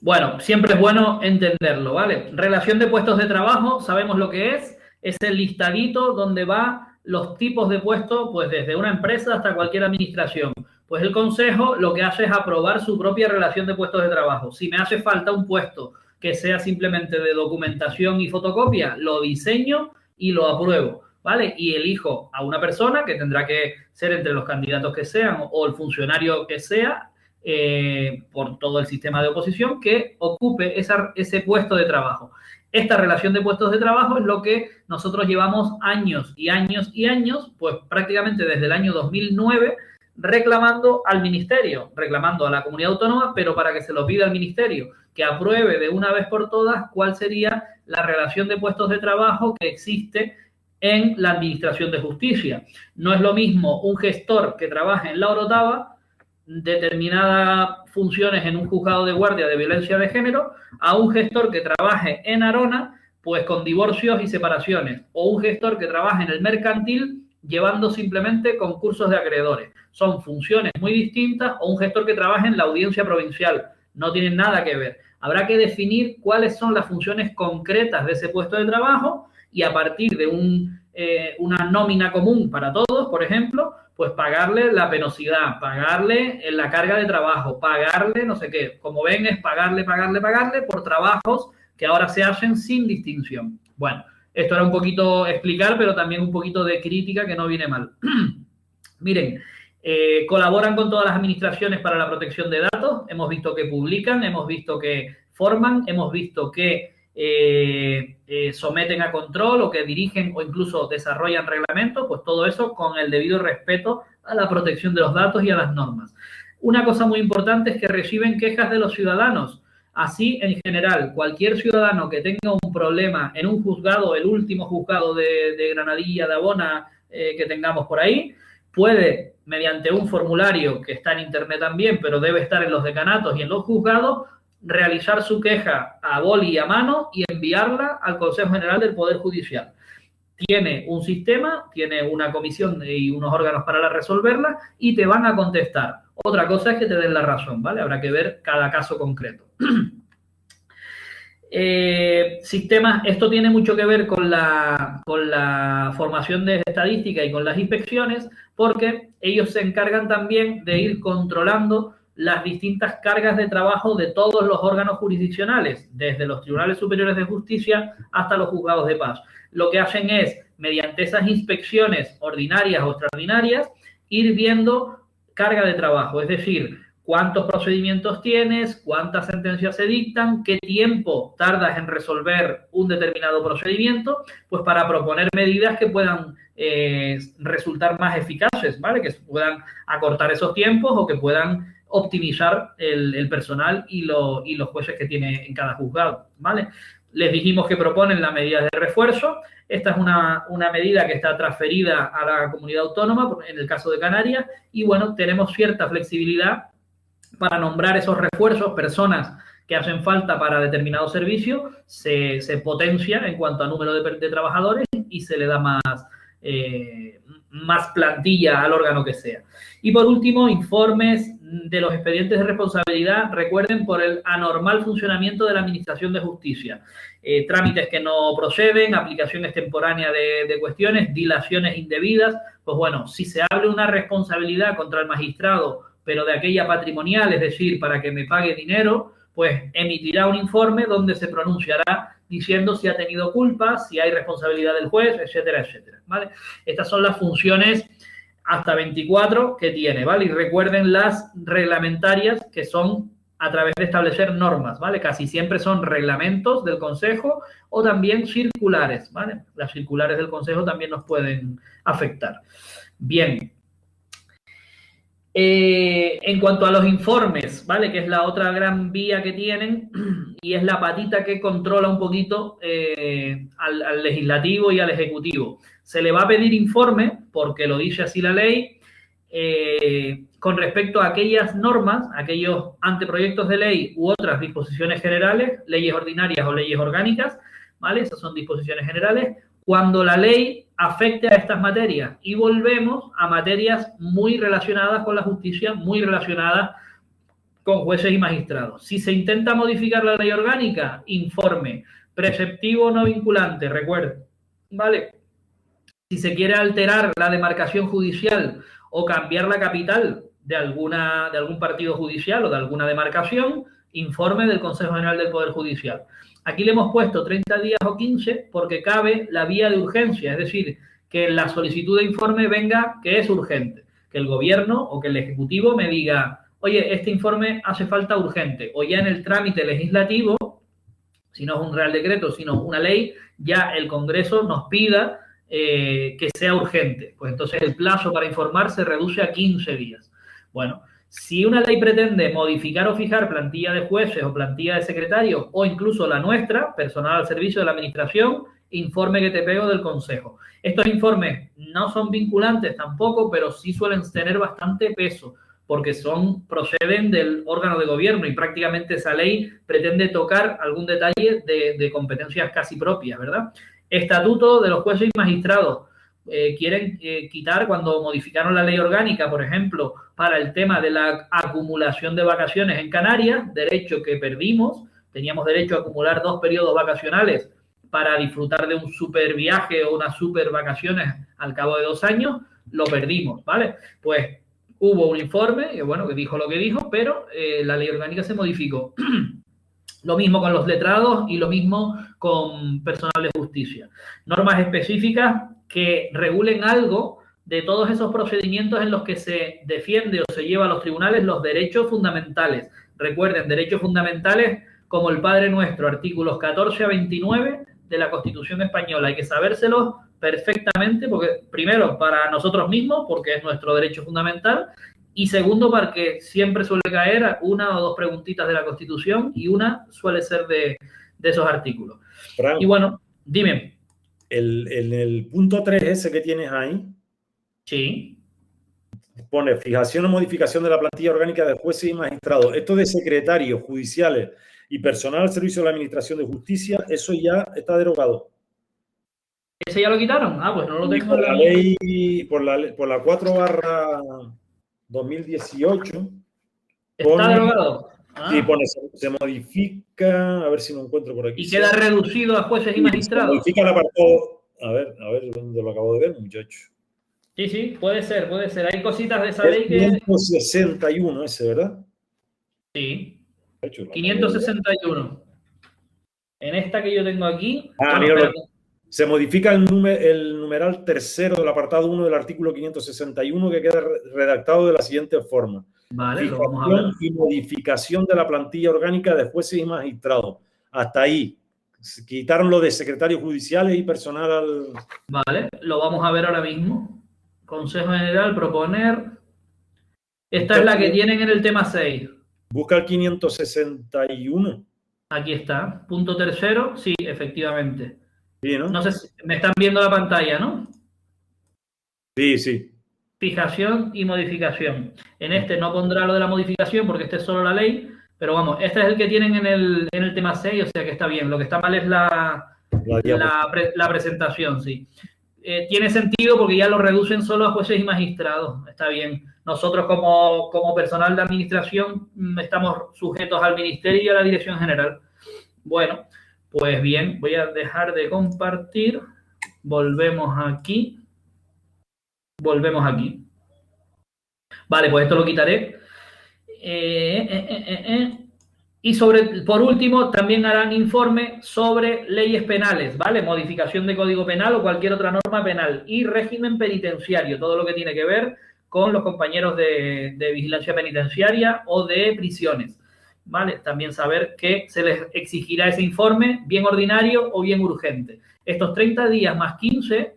Bueno, siempre es bueno entenderlo, ¿vale? Relación de puestos de trabajo, sabemos lo que es el listadito donde va los tipos de puestos, pues desde una empresa hasta cualquier administración. Pues el Consejo lo que hace es aprobar su propia relación de puestos de trabajo. Si me hace falta un puesto que sea simplemente de documentación y fotocopia, lo diseño y lo apruebo, ¿vale? Y elijo a una persona que tendrá que ser entre los candidatos que sean o el funcionario que sea, por todo el sistema de oposición, que ocupe ese puesto de trabajo. Esta relación de puestos de trabajo es lo que nosotros llevamos años y años y años, pues prácticamente desde el año 2009, reclamando al Ministerio, reclamando a la comunidad autónoma, pero para que se lo pida al Ministerio, que apruebe de una vez por todas cuál sería la relación de puestos de trabajo que existe en la Administración de Justicia. No es lo mismo un gestor que trabaje en la Orotava, determinadas funciones en un juzgado de guardia de violencia de género, a un gestor que trabaje en Arona, pues con divorcios y separaciones, o un gestor que trabaje en el mercantil llevando simplemente concursos de acreedores. Son funciones muy distintas, o un gestor que trabaje en la audiencia provincial. No tienen nada que ver. Habrá que definir cuáles son las funciones concretas de ese puesto de trabajo y a partir de un una nómina común para todos, por ejemplo, pues pagarle la penosidad, pagarle la carga de trabajo, pagarle no sé qué. Como ven, es pagarle por trabajos que ahora se hacen sin distinción. Bueno, esto era un poquito explicar, pero también un poquito de crítica que no viene mal. Miren, colaboran con todas las administraciones para la protección de datos. Hemos visto que publican, hemos visto que forman, hemos visto que someten a control o que dirigen o incluso desarrollan reglamentos, pues todo eso con el debido respeto a la protección de los datos y a las normas. Una cosa muy importante es que reciben quejas de los ciudadanos. Así, en general, cualquier ciudadano que tenga un problema en un juzgado, el último juzgado de Granadilla, de Abona, que tengamos por ahí, puede, mediante un formulario que está en internet también, pero debe estar en los decanatos y en los juzgados, realizar su queja a boli y a mano y enviarla al Consejo General del Poder Judicial. Tiene un sistema, tiene una comisión y unos órganos para resolverla y te van a contestar. Otra cosa es que te den la razón, ¿vale? Habrá que ver cada caso concreto. Sistemas, esto tiene mucho que ver con la formación de estadística y con las inspecciones, porque ellos se encargan también de ir controlando las distintas cargas de trabajo de todos los órganos jurisdiccionales, desde los tribunales superiores de justicia hasta los juzgados de paz. Lo que hacen es, mediante esas inspecciones ordinarias o extraordinarias, ir viendo carga de trabajo, es decir, cuántos procedimientos tienes, cuántas sentencias se dictan, qué tiempo tardas en resolver un determinado procedimiento, pues para proponer medidas que puedan resultar más eficaces, ¿vale? Que puedan acortar esos tiempos o que puedan optimizar el personal y los jueces que tiene en cada juzgado, ¿vale? Les dijimos que proponen la medida de refuerzo. Esta es una medida que está transferida a la comunidad autónoma, en el caso de Canarias, y bueno, tenemos cierta flexibilidad para nombrar esos refuerzos, personas que hacen falta para determinado servicio, se potencia en cuanto a número de trabajadores y se le da más plantilla al órgano que sea. Y por último, informes de los expedientes de responsabilidad, recuerden, por el anormal funcionamiento de la Administración de Justicia. Trámites que no proceden, aplicación extemporánea de cuestiones, dilaciones indebidas. Pues bueno, si se abre una responsabilidad contra el magistrado, pero de aquella patrimonial, es decir, para que me pague dinero, pues emitirá un informe donde se pronunciará diciendo si ha tenido culpa, si hay responsabilidad del juez, etcétera, etcétera, ¿vale? Estas son las funciones hasta 24 que tiene, ¿vale? Y recuerden las reglamentarias, que son a través de establecer normas, ¿vale? Casi siempre son reglamentos del Consejo o también circulares, ¿vale? Las circulares del Consejo también nos pueden afectar. Bien. En cuanto a los informes, ¿vale? Que es la otra gran vía que tienen y es la patita que controla un poquito al legislativo y al ejecutivo. Se le va a pedir informe, porque lo dice así la ley, con respecto a aquellas normas, aquellos anteproyectos de ley u otras disposiciones generales, leyes ordinarias o leyes orgánicas, ¿vale? Esas son disposiciones generales, cuando la ley afecte a estas materias, y volvemos a materias muy relacionadas con la justicia, muy relacionadas con jueces y magistrados. Si se intenta modificar la ley orgánica, informe, preceptivo no vinculante, recuerden, ¿vale? Si se quiere alterar la demarcación judicial o cambiar la capital de algún partido judicial o de alguna demarcación, informe del Consejo General del Poder Judicial. Aquí le hemos puesto 30 días o 15 porque cabe la vía de urgencia, es decir, que la solicitud de informe venga que es urgente, que el gobierno o que el ejecutivo me diga, oye, este informe hace falta urgente, o ya en el trámite legislativo, si no es un real decreto, sino una ley, ya el Congreso nos pida que sea urgente. Pues entonces el plazo para informar se reduce a 15 días. Bueno, si una ley pretende modificar o fijar plantilla de jueces o plantilla de secretarios o incluso la nuestra, personal al servicio de la administración, informe que te pego del Consejo. Estos informes no son vinculantes tampoco, pero sí suelen tener bastante peso porque proceden del órgano de gobierno y prácticamente esa ley pretende tocar algún detalle de competencias casi propias, ¿verdad? Estatuto de los jueces y magistrados. Quieren quitar, cuando modificaron la ley orgánica, por ejemplo, para el tema de la acumulación de vacaciones en Canarias, derecho que perdimos, teníamos derecho a acumular 2 periodos vacacionales para disfrutar de un super viaje o unas super vacaciones al cabo de 2 años, lo perdimos, ¿vale? Pues hubo un informe, que bueno, que dijo lo que dijo, pero la ley orgánica se modificó. Lo mismo con los letrados y lo mismo con personal de justicia. Normas específicas que regulen algo de todos esos procedimientos en los que se defiende o se lleva a los tribunales los derechos fundamentales. Recuerden, derechos fundamentales como el Padre Nuestro, artículos 14 a 29 de la Constitución Española. Hay que sabérselos perfectamente, porque primero, para nosotros mismos, porque es nuestro derecho fundamental, y segundo, porque siempre suele caer una o dos preguntitas de la Constitución y una suele ser de esos artículos. Fran, y bueno, dime. En el punto 3 ese que tienes ahí, sí, pone fijación o modificación de la plantilla orgánica de jueces y magistrados. Esto de secretarios judiciales y personal al servicio de la Administración de Justicia, eso ya está derogado. ¿Ese ya lo quitaron? Ah, pues no lo tengo. Por la ley, por la 4/2018. ¿Está derogado? Ah. Sí, pone, se modifica, a ver si lo encuentro por aquí. Y queda reducido a jueces y magistrados. Se modifica el apartado, a ver dónde lo acabo de ver, muchacho. Sí, sí, puede ser. Hay cositas de esa ley que... 561 ese, ¿verdad? Sí. 561. En esta que yo tengo aquí... se modifica el numeral tercero del apartado 1 del artículo 561 que queda redactado de la siguiente forma. Vale, Fijación lo vamos a ver. Y modificación de la plantilla orgánica de jueces y magistrados. Hasta ahí. Quitaron lo de secretarios judiciales y personal al... Vale, lo vamos a ver ahora mismo. Consejo General, proponer. Esta es la que tienen en el tema 6. Busca el 561. Aquí está. Punto tercero. Sí, efectivamente. Sí, ¿no? No sé si me están viendo la pantalla, ¿no? Sí, sí. Fijación y modificación. En este no pondrá lo de la modificación porque este es solo la ley, pero vamos, este es el que tienen en el tema 6, o sea que está bien. Lo que está mal es la presentación, sí. Tiene sentido porque ya lo reducen solo a jueces y magistrados. Está bien. Nosotros como personal de administración estamos sujetos al Ministerio y a la Dirección General. Bueno, pues bien, voy a dejar de compartir. Volvemos aquí. Vale, pues esto lo quitaré. Y por último, también harán informe sobre leyes penales, ¿vale? Modificación de Código Penal o cualquier otra norma penal. Y régimen penitenciario, todo lo que tiene que ver con los compañeros de vigilancia penitenciaria o de prisiones, ¿vale? También saber que se les exigirá ese informe bien ordinario o bien urgente. Estos 30 días más 15,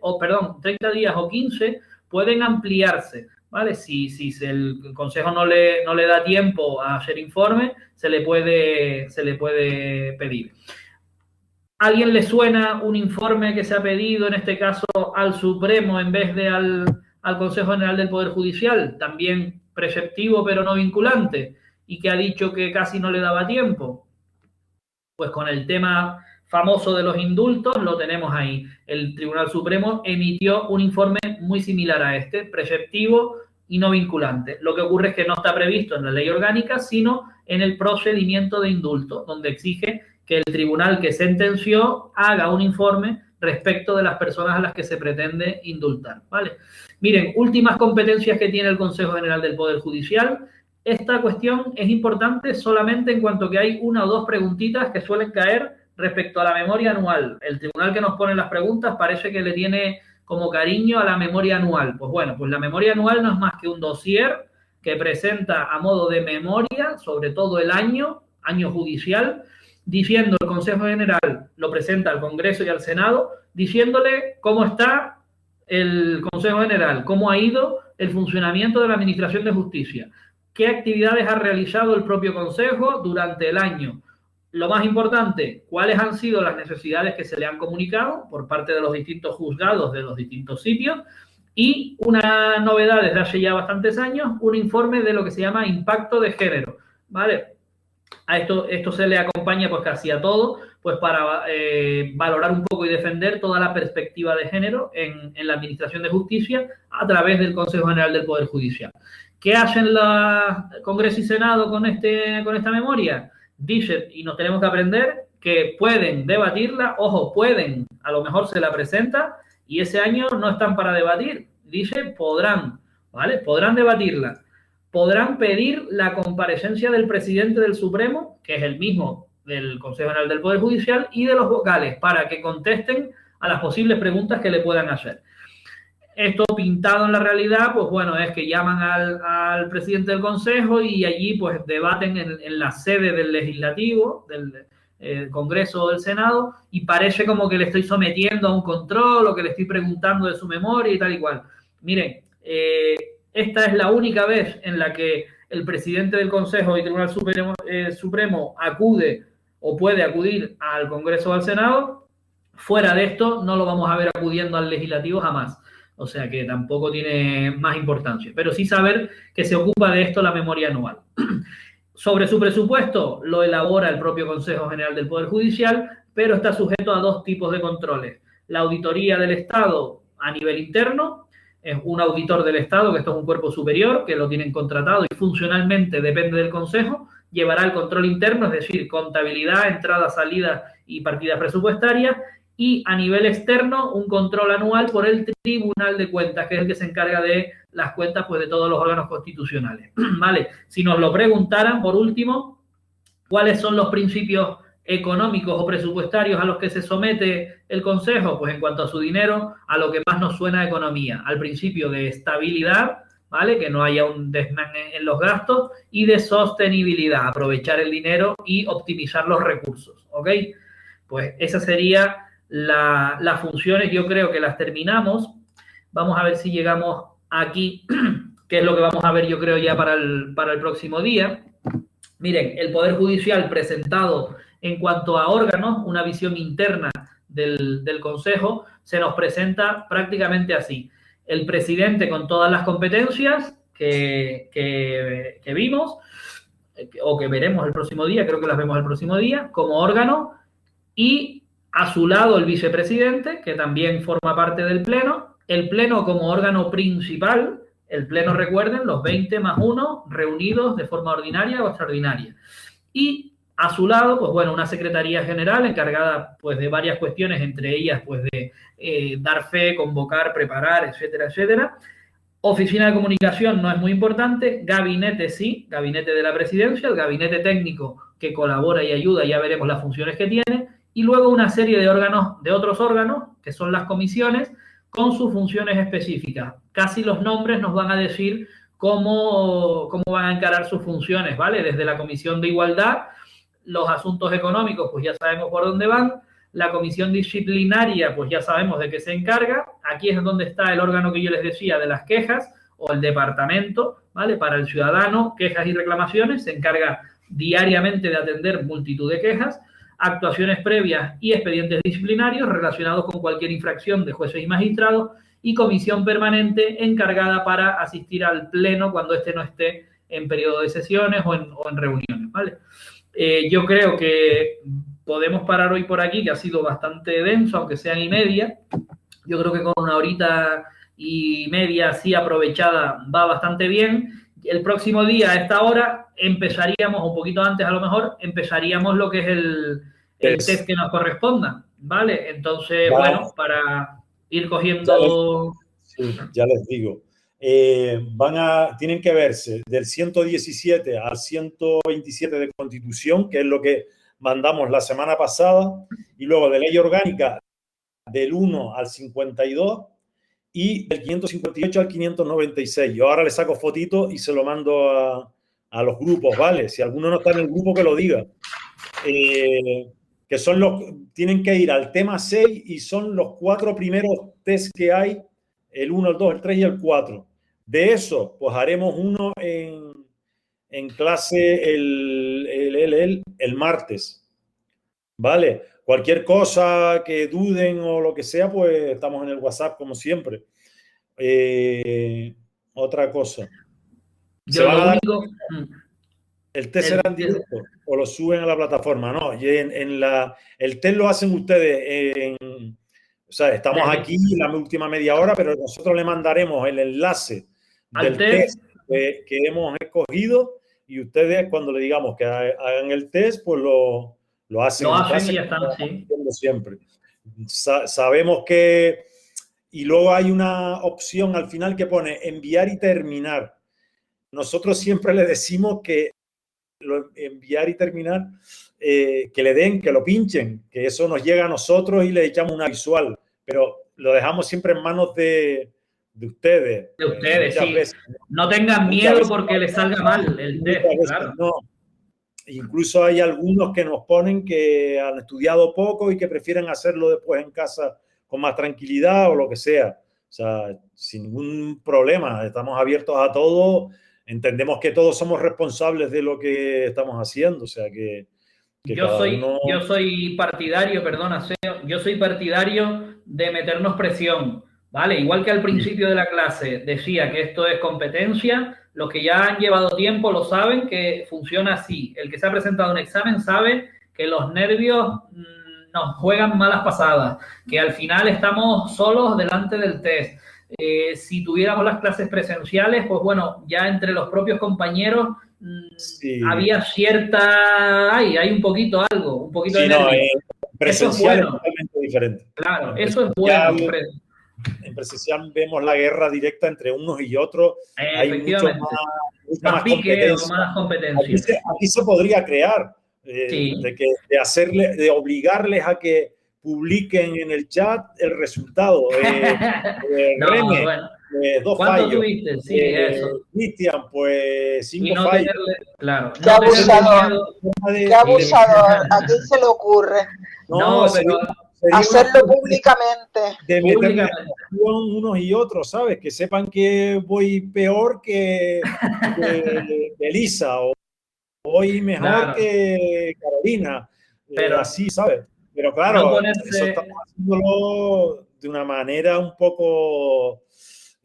30 días o 15 pueden ampliarse, ¿vale? Si el Consejo no le da tiempo a hacer informe, se le puede pedir. ¿A alguien le suena un informe que se ha pedido, en este caso, al Supremo en vez de al Consejo General del Poder Judicial? También preceptivo, pero no vinculante, y que ha dicho que casi no le daba tiempo. Pues con el tema famoso de los indultos lo tenemos ahí. El Tribunal Supremo emitió un informe muy similar a este, preceptivo y no vinculante. Lo que ocurre es que no está previsto en la ley orgánica, sino en el procedimiento de indulto, donde exige que el tribunal que sentenció haga un informe respecto de las personas a las que se pretende indultar, ¿vale? Miren, últimas competencias que tiene el Consejo General del Poder Judicial. Esta cuestión es importante solamente en cuanto que hay una o dos preguntitas que suelen caer respecto a la memoria anual. El tribunal que nos pone las preguntas parece que le tiene como cariño a la memoria anual. Pues bueno, pues la memoria anual no es más que un dossier que presenta a modo de memoria sobre todo el año judicial, diciendo el Consejo General, lo presenta al Congreso y al Senado, diciéndole cómo está el Consejo General, cómo ha ido el funcionamiento de la Administración de Justicia, qué actividades ha realizado el propio Consejo durante el año. Lo más importante, cuáles han sido las necesidades que se le han comunicado por parte de los distintos juzgados de los distintos sitios y una novedad desde hace ya bastantes años, un informe de lo que se llama impacto de género, ¿vale? A esto se le acompaña pues casi a todo, pues para valorar un poco y defender toda la perspectiva de género en la Administración de Justicia a través del Consejo General del Poder Judicial. ¿Qué hacen la Congreso y Senado con esta memoria? Dice, y nos tenemos que aprender, que pueden debatirla, ojo, pueden, a lo mejor se la presenta y ese año no están para debatir. Dice, podrán, ¿vale? Podrán debatirla. Podrán pedir la comparecencia del presidente del Supremo, que es el mismo del Consejo General del Poder Judicial, y de los vocales, para que contesten a las posibles preguntas que le puedan hacer. Esto pintado en la realidad, pues bueno, es que llaman al presidente del Consejo y allí pues debaten en la sede del Legislativo, del Congreso o del Senado, y parece como que le estoy sometiendo a un control o que le estoy preguntando de su memoria y tal y cual. Miren, esta es la única vez en la que el presidente del Consejo y Tribunal Supremo acude o puede acudir al Congreso o al Senado. Fuera de esto, no lo vamos a ver acudiendo al Legislativo jamás. O sea que tampoco tiene más importancia. Pero sí saber que se ocupa de esto la memoria anual. Sobre su presupuesto lo elabora el propio Consejo General del Poder Judicial, pero está sujeto a dos tipos de controles. La auditoría del Estado a nivel interno, es un auditor del Estado, que esto es un cuerpo superior, que lo tienen contratado y funcionalmente depende del Consejo, llevará el control interno, es decir, contabilidad, entradas, salidas y partidas presupuestarias, y a nivel externo un control anual por el Tribunal de Cuentas, que es el que se encarga de las cuentas pues, de todos los órganos constitucionales. ¿Vale? Si nos lo preguntaran, por último, ¿cuáles son los principios económicos o presupuestarios a los que se somete el Consejo? Pues en cuanto a su dinero, a lo que más nos suena a economía, al principio de estabilidad, ¿vale? Que no haya un desmane en los gastos, y de sostenibilidad, aprovechar el dinero y optimizar los recursos, ¿ok? Pues esa sería las funciones. Yo creo que las terminamos. Vamos a ver si llegamos aquí, que es lo que vamos a ver yo creo ya para el próximo día. Miren, el Poder Judicial presentado en cuanto a órganos, una visión interna del Consejo, se nos presenta prácticamente así. El presidente con todas las competencias que vimos, o que veremos el próximo día, creo que las vemos el próximo día, como órgano, y a su lado el vicepresidente, que también forma parte del Pleno, el Pleno como órgano principal, el Pleno, recuerden, los 20 más 1 reunidos de forma ordinaria o extraordinaria. Y a su lado, pues bueno, una Secretaría General encargada pues de varias cuestiones, entre ellas pues de dar fe, convocar, preparar, etcétera, etcétera. Oficina de comunicación no es muy importante, gabinete sí, gabinete de la presidencia, el gabinete técnico que colabora y ayuda, ya veremos las funciones que tiene, y luego una serie de órganos, de otros órganos, que son las comisiones, con sus funciones específicas. Casi los nombres nos van a decir cómo van a encarar sus funciones, ¿vale? Desde la Comisión de Igualdad, los asuntos económicos, pues ya sabemos por dónde van. La comisión disciplinaria, pues ya sabemos de qué se encarga. Aquí es donde está el órgano que yo les decía de las quejas, o el departamento, ¿vale? Para el ciudadano, quejas y reclamaciones, se encarga diariamente de atender multitud de quejas. Actuaciones previas y expedientes disciplinarios relacionados con cualquier infracción de jueces y magistrados, y comisión permanente encargada para asistir al Pleno cuando éste no esté en periodo de sesiones o en reuniones, ¿vale? Yo creo que podemos parar hoy por aquí, que ha sido bastante denso, aunque sea y media. Yo creo que con una horita y media así aprovechada va bastante bien. El próximo día, a esta hora, empezaríamos, un poquito antes a lo mejor, empezaríamos lo que es el test que nos corresponda, ¿vale? Entonces, bueno, para ir cogiendo... Ya les digo. Tienen que verse del 117 al 127 de Constitución, que es lo que mandamos la semana pasada, y luego de Ley Orgánica del 1 al 52 y del 558 al 596. Yo ahora le saco fotito y se lo mando a los grupos, ¿vale? Si alguno no está en el grupo, que lo diga. Que son tienen que ir al tema 6 y son los 4 primeros test que hay, el 1, el 2, el 3 y el 4. De eso, pues haremos uno en clase el martes, ¿vale? Cualquier cosa que duden o lo que sea, pues estamos en el WhatsApp como siempre. Otra cosa. ¿El test será en directo o lo suben a la plataforma? No, el test lo hacen ustedes o sea, estamos aquí la última media hora, pero nosotros le mandaremos el enlace del test que hemos escogido, y ustedes, cuando le digamos que hagan el test, pues lo Lo hacen, Lo en hacen clase, y ya están, sí. siempre. Sabemos que... Y luego hay una opción al final que pone enviar y terminar. Nosotros siempre le decimos que enviar y terminar, que le den, que lo pinchen, que eso nos llega a nosotros y le echamos una visual, pero lo dejamos siempre en manos de ustedes. De ustedes, Muchas sí. veces, No tengan muchas miedo veces, porque les salga mal el muchas test, veces claro. no. Incluso hay algunos que nos ponen que han estudiado poco y que prefieren hacerlo después en casa con más tranquilidad o lo que sea. O sea, sin ningún problema. Estamos abiertos a todo. Entendemos que todos somos responsables de lo que estamos haciendo. O sea, que cada uno... Yo soy partidario, perdona, Seo, yo soy partidario de meternos presión, ¿vale? Igual que al principio de la clase decía que esto es competencia, los que ya han llevado tiempo lo saben que funciona así. El que se ha presentado un examen sabe que los nervios nos juegan malas pasadas, que al final estamos solos delante del test. Si tuviéramos las clases presenciales, pues bueno, ya entre los propios compañeros sí. había cierta... hay un poquito algo, un poquito de no, nervio. presencial Eso es bueno. Totalmente diferente. Claro, eso es bueno. En presencial vemos la guerra directa entre unos y otros. Hay mucho más competencia. Más competencia. Aquí se podría crear sí. de obligarles a que publiquen en el chat el resultado. No, Rene, bueno. dos ¿Cuánto fallos. tuviste? Sí, eso. Cristian, pues 5 no fallos. Claro. Qué abusador. Qué abusador. ¿A quién se le ocurre? No, pero... hacerlo públicamente. De meter unos y otros, ¿sabes? Que sepan que voy peor que Elisa o voy mejor que Carolina. Pero así, ¿sabes? Pero claro, eso estamos haciéndolo de una manera un poco,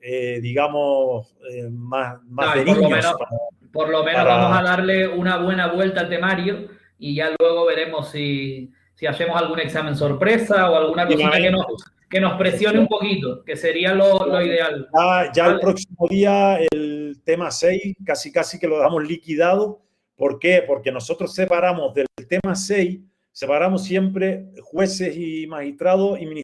digamos, más de niños. Por lo menos vamos a darle una buena vuelta al temario y ya luego veremos si hacemos algún examen sorpresa o alguna cosita que nos presione un poquito, que sería lo ideal. Ya ¿vale? El próximo día el tema 6 casi que lo dejamos liquidado. ¿Por qué? Porque nosotros separamos del tema 6, separamos siempre jueces y magistrados y ministros